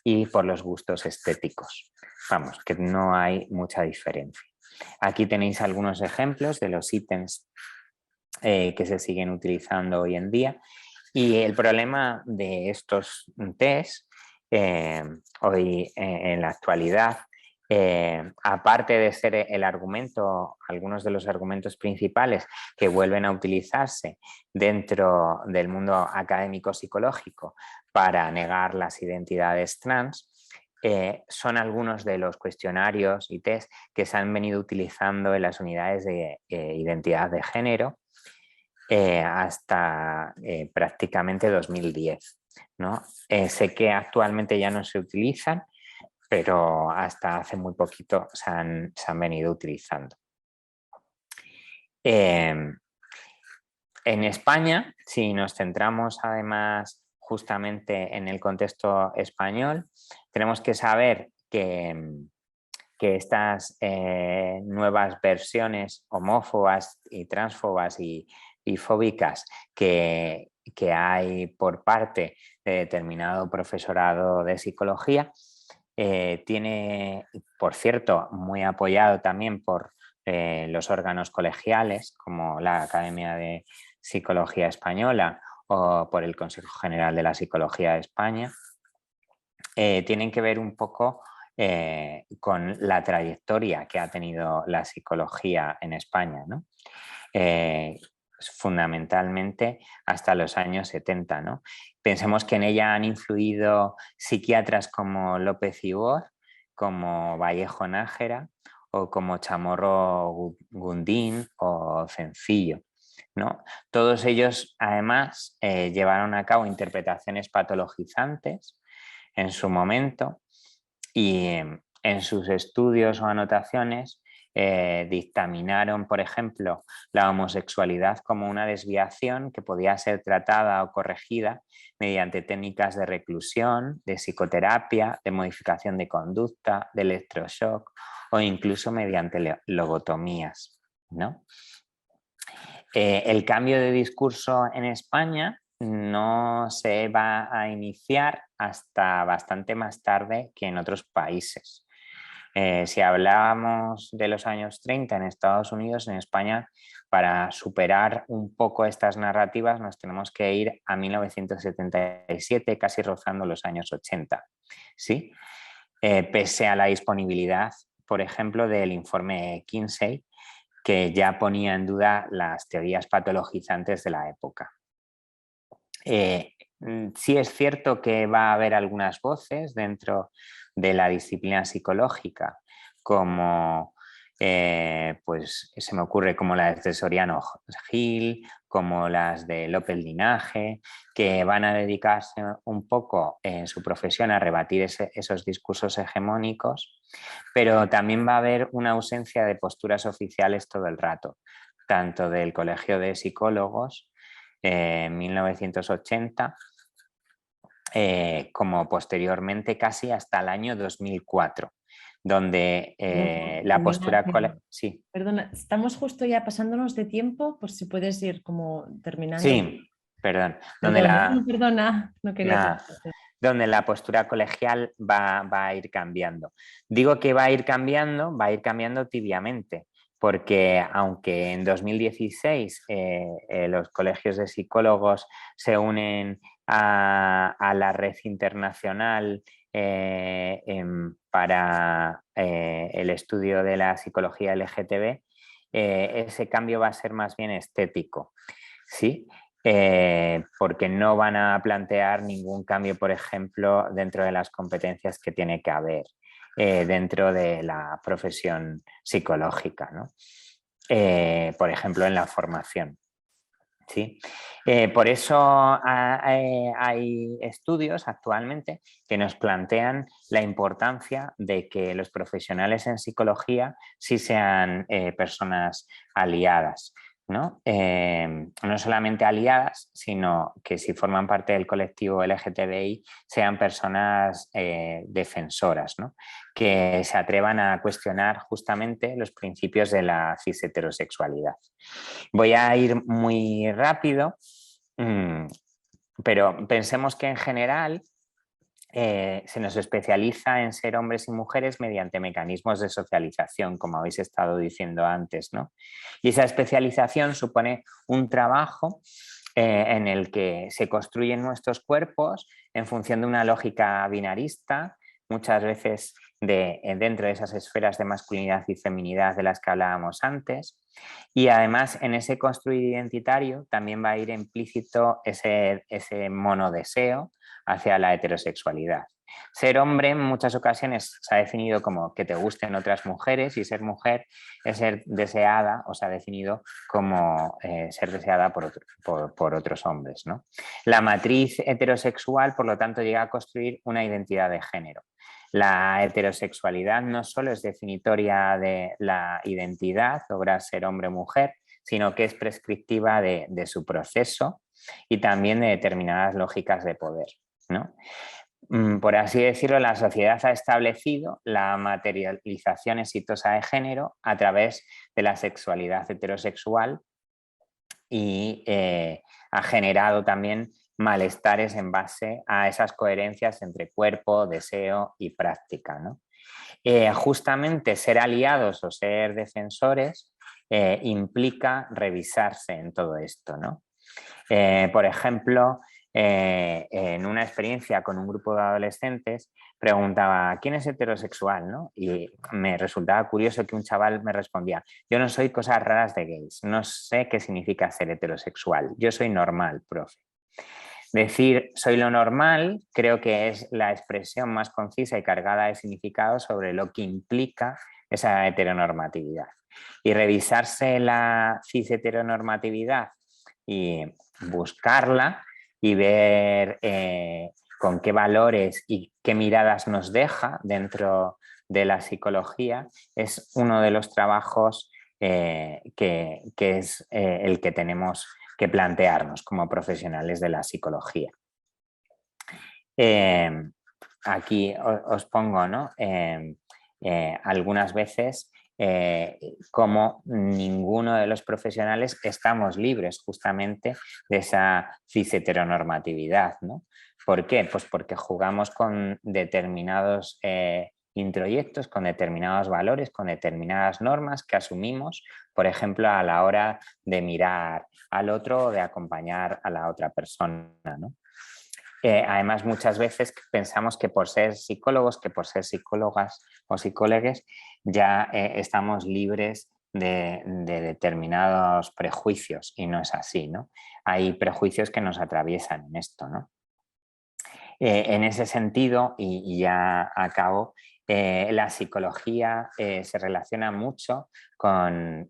y por los gustos estéticos. Vamos, que no hay mucha diferencia. Aquí tenéis algunos ejemplos de los ítems que se siguen utilizando hoy en día, y el problema de estos test hoy en la actualidad, aparte de ser el argumento, algunos de los argumentos principales que vuelven a utilizarse dentro del mundo académico psicológico para negar las identidades trans, son algunos de los cuestionarios y test que se han venido utilizando en las unidades de identidad de género hasta prácticamente 2010, ¿no? Sé que actualmente ya no se utilizan, pero hasta hace muy poquito se han venido utilizando. En España, si nos centramos además justamente en el contexto español, tenemos que saber que estas nuevas versiones homófobas y transfobas y fóbicas que hay por parte de determinado profesorado de psicología, tiene, por cierto, muy apoyado también por los órganos colegiales como la Academia de Psicología Española o por el Consejo General de la Psicología de España, tienen que ver un poco con la trayectoria que ha tenido la psicología en España, ¿no? Fundamentalmente hasta los años 70, ¿no? Pensemos que en ella han influido psiquiatras como López Ibor, como Vallejo Nájera o como Chamorro Gundín o Cencillo, ¿no? Todos ellos además llevaron a cabo interpretaciones patologizantes en su momento, y en sus estudios o anotaciones dictaminaron, por ejemplo, la homosexualidad como una desviación que podía ser tratada o corregida mediante técnicas de reclusión, de psicoterapia, de modificación de conducta, de electroshock o incluso mediante lobotomías, ¿no? El cambio de discurso en España no se va a iniciar hasta bastante más tarde que en otros países. Si hablábamos de los años 30 en Estados Unidos, en España, para superar un poco estas narrativas nos tenemos que ir a 1977, casi rozando los años 80, ¿sí? Pese a la disponibilidad, por ejemplo, del informe Kinsey, que ya ponía en duda las teorías patologizantes de la época. Sí es cierto que va a haber algunas voces dentro de la disciplina psicológica, como pues se me ocurre como las de Soriano Gil, como las de López Linaje, que van a dedicarse un poco en su profesión a rebatir esos discursos hegemónicos, pero también va a haber una ausencia de posturas oficiales todo el rato, tanto del Colegio de Psicólogos en 1980, como posteriormente casi hasta el año 2004, donde la postura... Sí. Perdona, estamos justo ya pasándonos de tiempo, pues si puedes ir como terminando. Sí, perdón. Perdona, no quería... Donde la postura colegial va a ir cambiando. Digo que va a ir cambiando tibiamente, porque aunque en 2016 los colegios de psicólogos se unen a la red internacional para el estudio de la psicología LGTB, ese cambio va a ser más bien estético, ¿sí? Porque no van a plantear ningún cambio, por ejemplo, dentro de las competencias que tiene que haber dentro de la profesión psicológica, ¿no? Por ejemplo, en la formación. ¿Sí? Por eso hay estudios actualmente que nos plantean la importancia de que los profesionales en psicología sí sean personas aliadas. ¿No? No solamente aliadas, sino que si forman parte del colectivo LGTBI sean personas defensoras, ¿no? Que se atrevan a cuestionar justamente los principios de la cis-heterosexualidad. Voy a ir muy rápido, pero pensemos que en general se nos especializa en ser hombres y mujeres mediante mecanismos de socialización, como habéis estado diciendo antes, ¿no? Y esa especialización supone un trabajo en el que se construyen nuestros cuerpos en función de una lógica binarista, muchas veces dentro de esas esferas de masculinidad y feminidad de las que hablábamos antes. Y además en ese construir identitario también va a ir implícito ese monodeseo hacia la heterosexualidad. Ser hombre en muchas ocasiones se ha definido como que te gusten otras mujeres, y ser mujer es ser deseada, o se ha definido como ser deseada por otros hombres, ¿no? La matriz heterosexual, por lo tanto, llega a construir una identidad de género. La heterosexualidad no solo es definitoria de la identidad, lograr ser hombre o mujer, sino que es prescriptiva de su proceso y también de determinadas lógicas de poder, ¿no? Por así decirlo, la sociedad ha establecido la materialización exitosa de género a través de la sexualidad heterosexual y ha generado también malestares en base a esas coherencias entre cuerpo, deseo y práctica, ¿no? Justamente ser aliados o ser defensores implica revisarse en todo esto, ¿no? Por ejemplo, en una experiencia con un grupo de adolescentes preguntaba ¿quién es heterosexual? ¿no? Y me resultaba curioso que un chaval me respondía yo no soy cosas raras de gays, no sé qué significa ser heterosexual, yo soy normal, profe. Decir soy lo normal creo que es la expresión más concisa y cargada de significado sobre lo que implica esa heteronormatividad. Y revisarse la cis-heteronormatividad y buscarla y ver con qué valores y qué miradas nos deja dentro de la psicología, es uno de los trabajos que es el que tenemos que plantearnos como profesionales de la psicología. Aquí os pongo, ¿no? Algunas veces como ninguno de los profesionales estamos libres justamente de esa cis-heteronormatividad, ¿no? ¿Por qué? Pues porque jugamos con determinados introyectos, con determinados valores, con determinadas normas que asumimos, por ejemplo, a la hora de mirar al otro o de acompañar a la otra persona, ¿no? Además, muchas veces pensamos que por ser psicólogos, que por ser psicólogas o psicólogues, ya estamos libres de determinados prejuicios, y no es así, ¿no? Hay prejuicios que nos atraviesan en esto, ¿no? En ese sentido, y ya acabo, la psicología se relaciona mucho con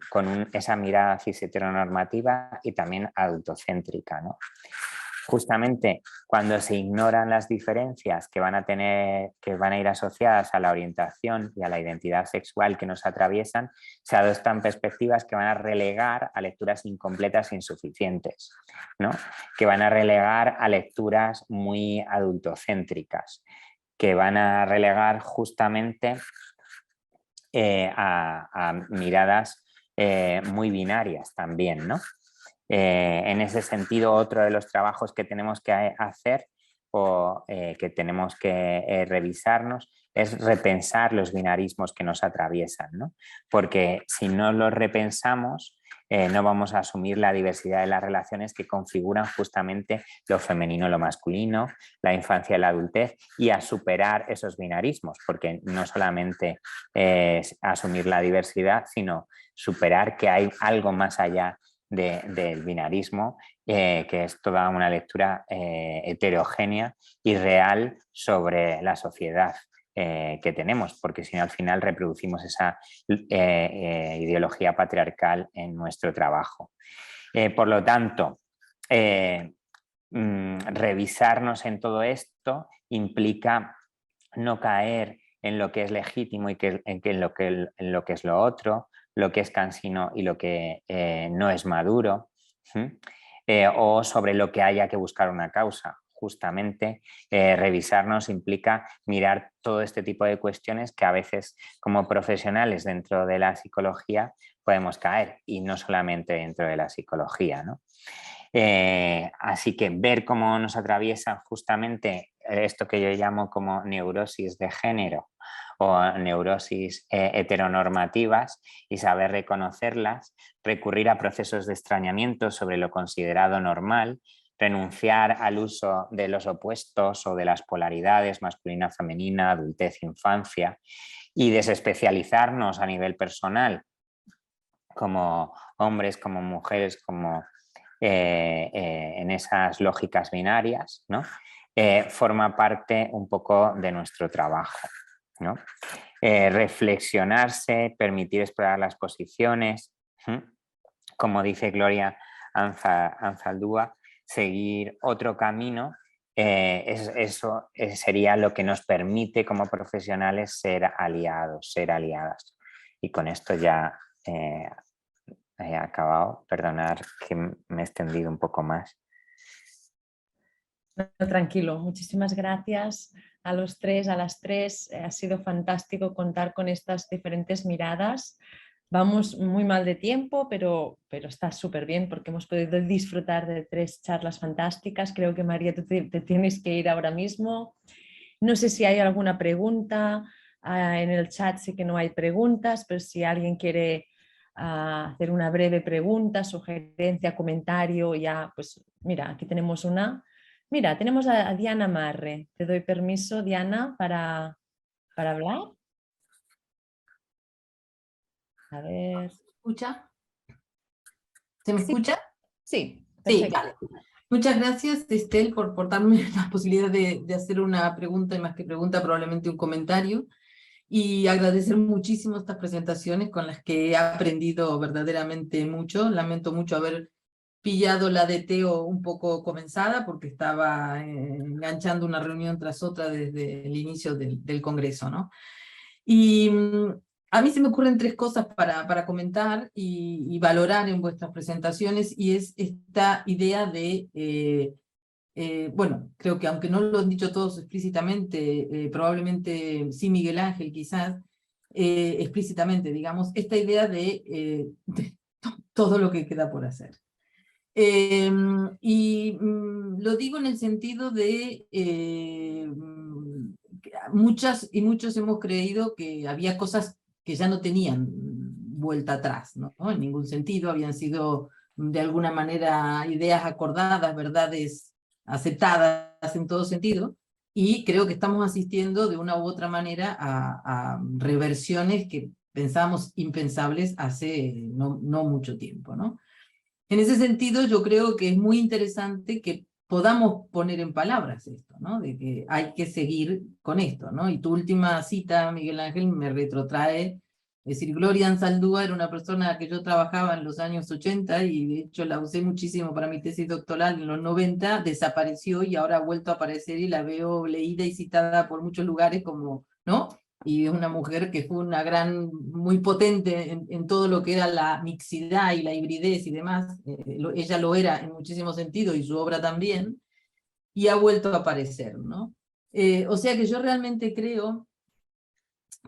esa mirada cis-heteronormativa y también adultocéntrica, ¿no? Justamente cuando se ignoran las diferencias que van a ir asociadas a la orientación y a la identidad sexual que nos atraviesan, se adoptan perspectivas que van a relegar a lecturas incompletas e insuficientes, ¿no? Que van a relegar a lecturas muy adultocéntricas, que van a relegar justamente a miradas muy binarias también, ¿no? En ese sentido, otro de los trabajos que tenemos que hacer o que tenemos que revisarnos es repensar los binarismos que nos atraviesan, ¿no? Porque si no los repensamos, no vamos a asumir la diversidad de las relaciones que configuran justamente lo femenino, lo masculino, la infancia y la adultez, y a superar esos binarismos, porque no solamente es asumir la diversidad, sino superar que hay algo más allá del binarismo, que es toda una lectura heterogénea y real sobre la sociedad que tenemos, porque si no al final reproducimos esa ideología patriarcal en nuestro trabajo. Por lo tanto, revisarnos en todo esto implica no caer en lo que es legítimo y en lo que es lo otro, lo que es cansino y lo que no es maduro, o sobre lo que haya que buscar una causa. Justamente revisarnos implica mirar todo este tipo de cuestiones que a veces como profesionales dentro de la psicología podemos caer, y no solamente dentro de la psicología, ¿no? Así que ver cómo nos atraviesan justamente esto que yo llamo como neurosis de género o neurosis heteronormativas, y saber reconocerlas, recurrir a procesos de extrañamiento sobre lo considerado normal, renunciar al uso de los opuestos o de las polaridades masculina, femenina, adultez, infancia, y desespecializarnos a nivel personal como hombres, como mujeres, como en esas lógicas binarias, ¿no? Forma parte un poco de nuestro trabajo, ¿no? Reflexionarse, permitir explorar las posiciones, como dice Gloria Anzaldúa, seguir otro camino, eso sería lo que nos permite como profesionales ser aliados, ser aliadas. Y con esto ya he acabado. Perdonar que me he extendido un poco más. No, tranquilo, muchísimas gracias a los tres, a las tres. Ha sido fantástico contar con estas diferentes miradas. Vamos muy mal de tiempo, pero está súper bien porque hemos podido disfrutar de 3 charlas fantásticas. Creo que María, tú te tienes que ir ahora mismo. No sé si hay alguna pregunta. En el chat sí que no hay preguntas, pero si alguien quiere hacer una breve pregunta, sugerencia, comentario, ya, pues mira, aquí tenemos una. Mira, tenemos a Diana Marre. Te doy permiso, Diana, para hablar. A ver. ¿Escucha? ¿Se me escucha? Sí, Sí, perfecto. vale. Muchas gracias, Estel, por darme la posibilidad de hacer una pregunta, y más que pregunta, probablemente un comentario. Y agradecer muchísimo estas presentaciones con las que he aprendido verdaderamente mucho. Lamento mucho haber pillado la de Teo un poco comenzada porque estaba enganchando una reunión tras otra desde el inicio del Congreso, ¿no? Y a mí se me ocurren 3 cosas para comentar y valorar en vuestras presentaciones, y es esta idea de, bueno, creo que aunque no lo han dicho todos explícitamente, probablemente sí Miguel Ángel quizás, explícitamente, digamos, esta idea de todo lo que queda por hacer. Lo digo en el sentido de muchas y muchos hemos creído que había cosas que ya no tenían vuelta atrás, ¿no? En ningún sentido, habían sido de alguna manera ideas acordadas, verdades aceptadas en todo sentido, y creo que estamos asistiendo de una u otra manera a reversiones que pensábamos impensables hace no mucho tiempo, ¿no? En ese sentido, yo creo que es muy interesante que podamos poner en palabras esto, ¿no? De que hay que seguir con esto, ¿no? Y tu última cita, Miguel Ángel, me retrotrae, es decir, Gloria Anzaldúa era una persona que yo trabajaba en los años 80 y de hecho la usé muchísimo para mi tesis doctoral en los 90, desapareció y ahora ha vuelto a aparecer y la veo leída y citada por muchos lugares como, ¿no? Y es una mujer que fue una muy potente en todo lo que era la mixidad y la hibridez y demás. Ella lo era en muchísimos sentidos y su obra también, y ha vuelto a aparecer, ¿no? O sea que yo realmente creo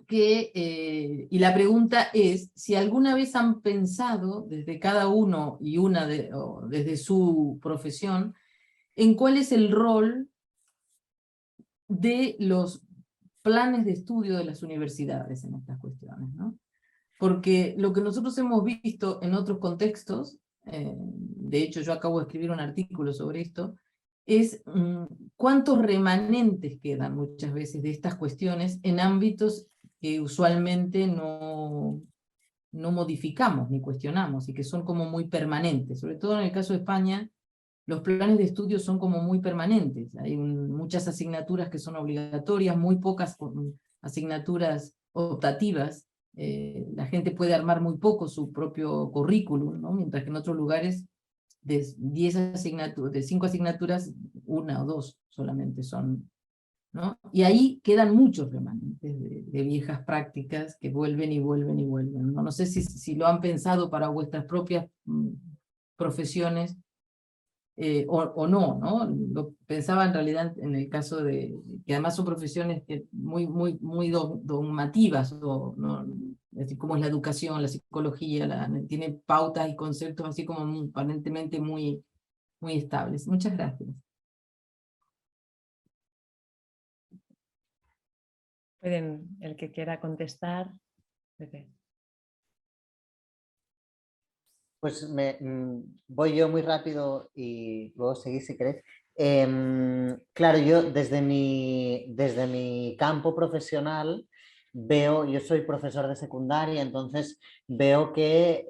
que, y la pregunta es, si alguna vez han pensado, desde cada uno y una o desde su profesión, en cuál es el rol de los planes de estudio de las universidades en estas cuestiones, ¿no? Porque lo que nosotros hemos visto en otros contextos, de hecho yo acabo de escribir un artículo sobre esto, es cuántos remanentes quedan muchas veces de estas cuestiones en ámbitos que usualmente no modificamos ni cuestionamos y que son como muy permanentes. Sobre todo en el caso de España, los planes de estudio son como muy permanentes. Hay muchas asignaturas que son obligatorias, muy pocas asignaturas optativas. La gente puede armar muy poco su propio currículum, ¿no? Mientras que en otros lugares de 10 asignaturas, de 5 asignaturas, 1 o 2 solamente son, ¿no? Y ahí quedan muchos remanentes de viejas prácticas que vuelven y vuelven y vuelven, ¿no? No sé si lo han pensado para vuestras propias profesiones, o no, ¿no? Lo pensaba en realidad en el caso de que además son profesiones que muy dogmativas, ¿no? Es decir, como es la educación, la psicología, tiene pautas y conceptos así como aparentemente muy estables. Muchas gracias. Pueden, el que quiera contestar. Pues voy yo muy rápido y luego seguís si queréis. Claro, yo desde mi campo profesional veo, yo soy profesor de secundaria, entonces veo que,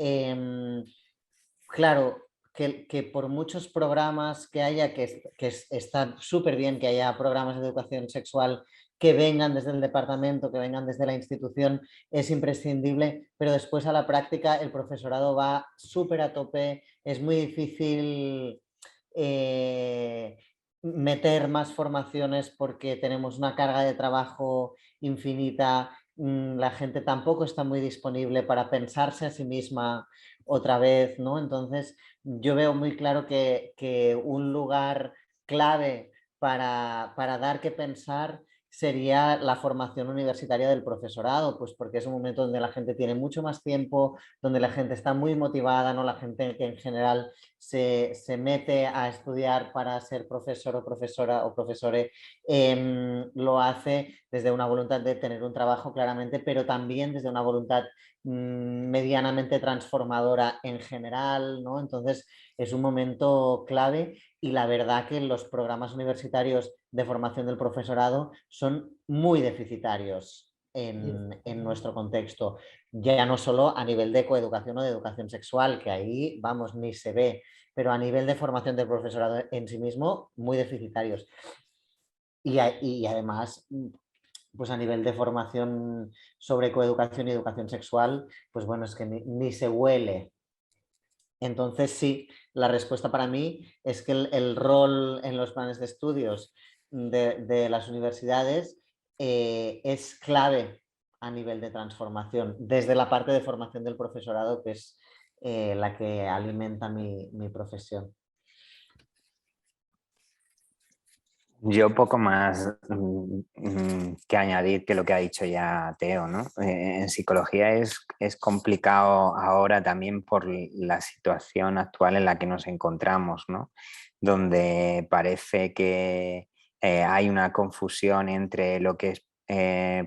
claro, que por muchos programas que haya, que está súper bien que haya programas de educación sexual que vengan desde el departamento, que vengan desde la institución, es imprescindible, pero después a la práctica el profesorado va súper a tope, es muy difícil meter más formaciones porque tenemos una carga de trabajo infinita, la gente tampoco está muy disponible para pensarse a sí misma otra vez, ¿no? Entonces yo veo muy claro que un lugar clave para dar que pensar sería la formación universitaria del profesorado, pues porque es un momento donde la gente tiene mucho más tiempo, donde la gente está muy motivada, ¿no? La gente que en general se mete a estudiar para ser profesor o profesora o profesore, lo hace desde una voluntad de tener un trabajo claramente, pero también desde una voluntad medianamente transformadora en general, ¿no? Entonces es un momento clave y la verdad que los programas universitarios de formación del profesorado son muy deficitarios en nuestro contexto, ya no solo a nivel de coeducación o de educación sexual, que ahí, vamos, ni se ve, pero a nivel de formación del profesorado en sí mismo, muy deficitarios. Y además, pues a nivel de formación sobre coeducación y educación sexual, pues bueno, es que ni se huele. Entonces sí, la respuesta para mí es que el rol en los planes de estudios de las universidades es clave a nivel de transformación, desde la parte de formación del profesorado, que es la que alimenta mi profesión. Yo poco más que añadir que lo que ha dicho ya Teo, ¿no? En psicología es complicado ahora también por la situación actual en la que nos encontramos, ¿no? Donde parece que hay una confusión entre lo que es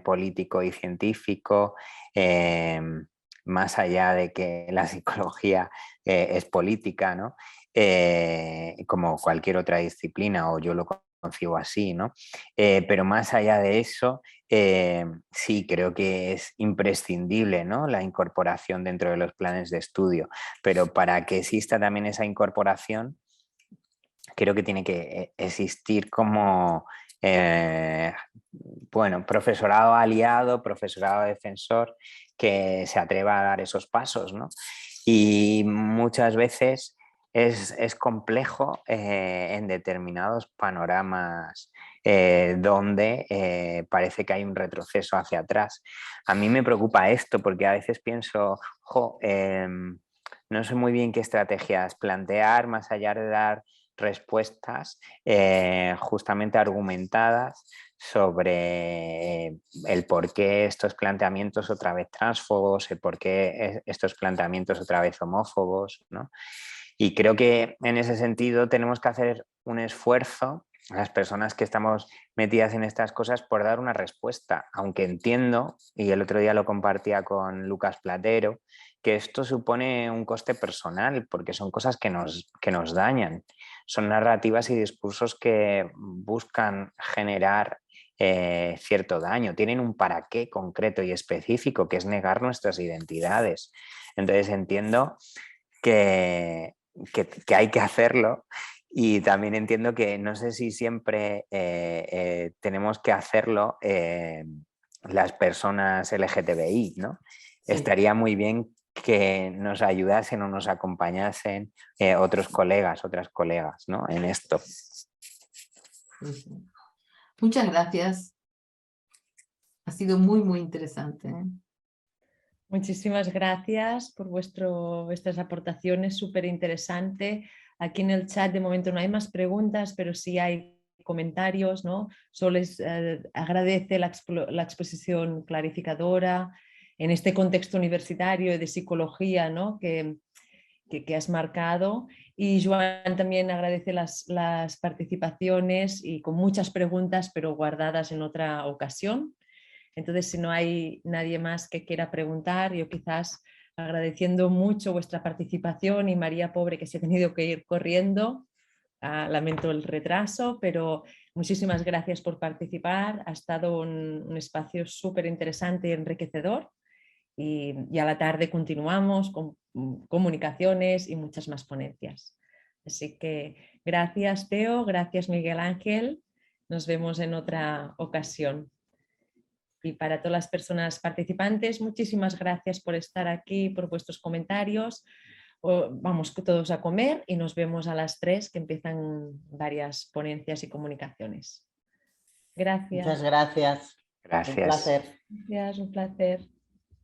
político y científico, más allá de que la psicología es política, ¿no? Como cualquier otra disciplina, o yo lo concibo así, ¿no? Pero más allá de eso, sí, creo que es imprescindible, ¿no? La incorporación dentro de los planes de estudio, pero para que exista también esa incorporación, creo que tiene que existir como, bueno, profesorado aliado, profesorado defensor, que se atreva a dar esos pasos, ¿no? Y muchas veces es complejo en determinados panoramas donde parece que hay un retroceso hacia atrás. A mí me preocupa esto porque a veces pienso, no sé muy bien qué estrategias plantear más allá de dar respuestas justamente argumentadas sobre el por qué estos planteamientos otra vez transfobos, el por qué estos planteamientos otra vez homófobos, ¿no? Y creo que en ese sentido tenemos que hacer un esfuerzo, las personas que estamos metidas en estas cosas, por dar una respuesta, aunque entiendo, y el otro día lo compartía con Lucas Platero, que esto supone un coste personal, porque son cosas que nos dañan, son narrativas y discursos que buscan generar cierto daño, tienen un para qué concreto y específico, que es negar nuestras identidades. Entonces entiendo que hay que hacerlo, y también entiendo que no sé si siempre tenemos que hacerlo las personas LGTBI, ¿no? Sí. Estaría muy bien que nos ayudasen o nos acompañasen otros colegas, otras colegas, ¿no? En esto. Sí. Muchas gracias. Ha sido muy, muy interesante. Muchísimas gracias por vuestras aportaciones, súper interesante. Aquí en el chat de momento no hay más preguntas, pero sí hay comentarios, ¿no? Solo les agradece la exposición clarificadora en este contexto universitario de psicología, ¿no? que has marcado. Y Joan también agradece las participaciones y con muchas preguntas, pero guardadas en otra ocasión. Entonces, si no hay nadie más que quiera preguntar, yo quizás agradeciendo mucho vuestra participación, y María, pobre, que se ha tenido que ir corriendo, lamento el retraso, pero muchísimas gracias por participar. Ha estado un espacio súper interesante y enriquecedor, y a la tarde continuamos con comunicaciones y muchas más ponencias. Así que gracias, Teo, gracias, Miguel Ángel. Nos vemos en otra ocasión. Y para todas las personas participantes, muchísimas gracias por estar aquí, por vuestros comentarios. Vamos todos a comer y nos vemos a las 3, que empiezan varias ponencias y comunicaciones. Gracias. Muchas gracias. Gracias. Un placer. Gracias, un placer.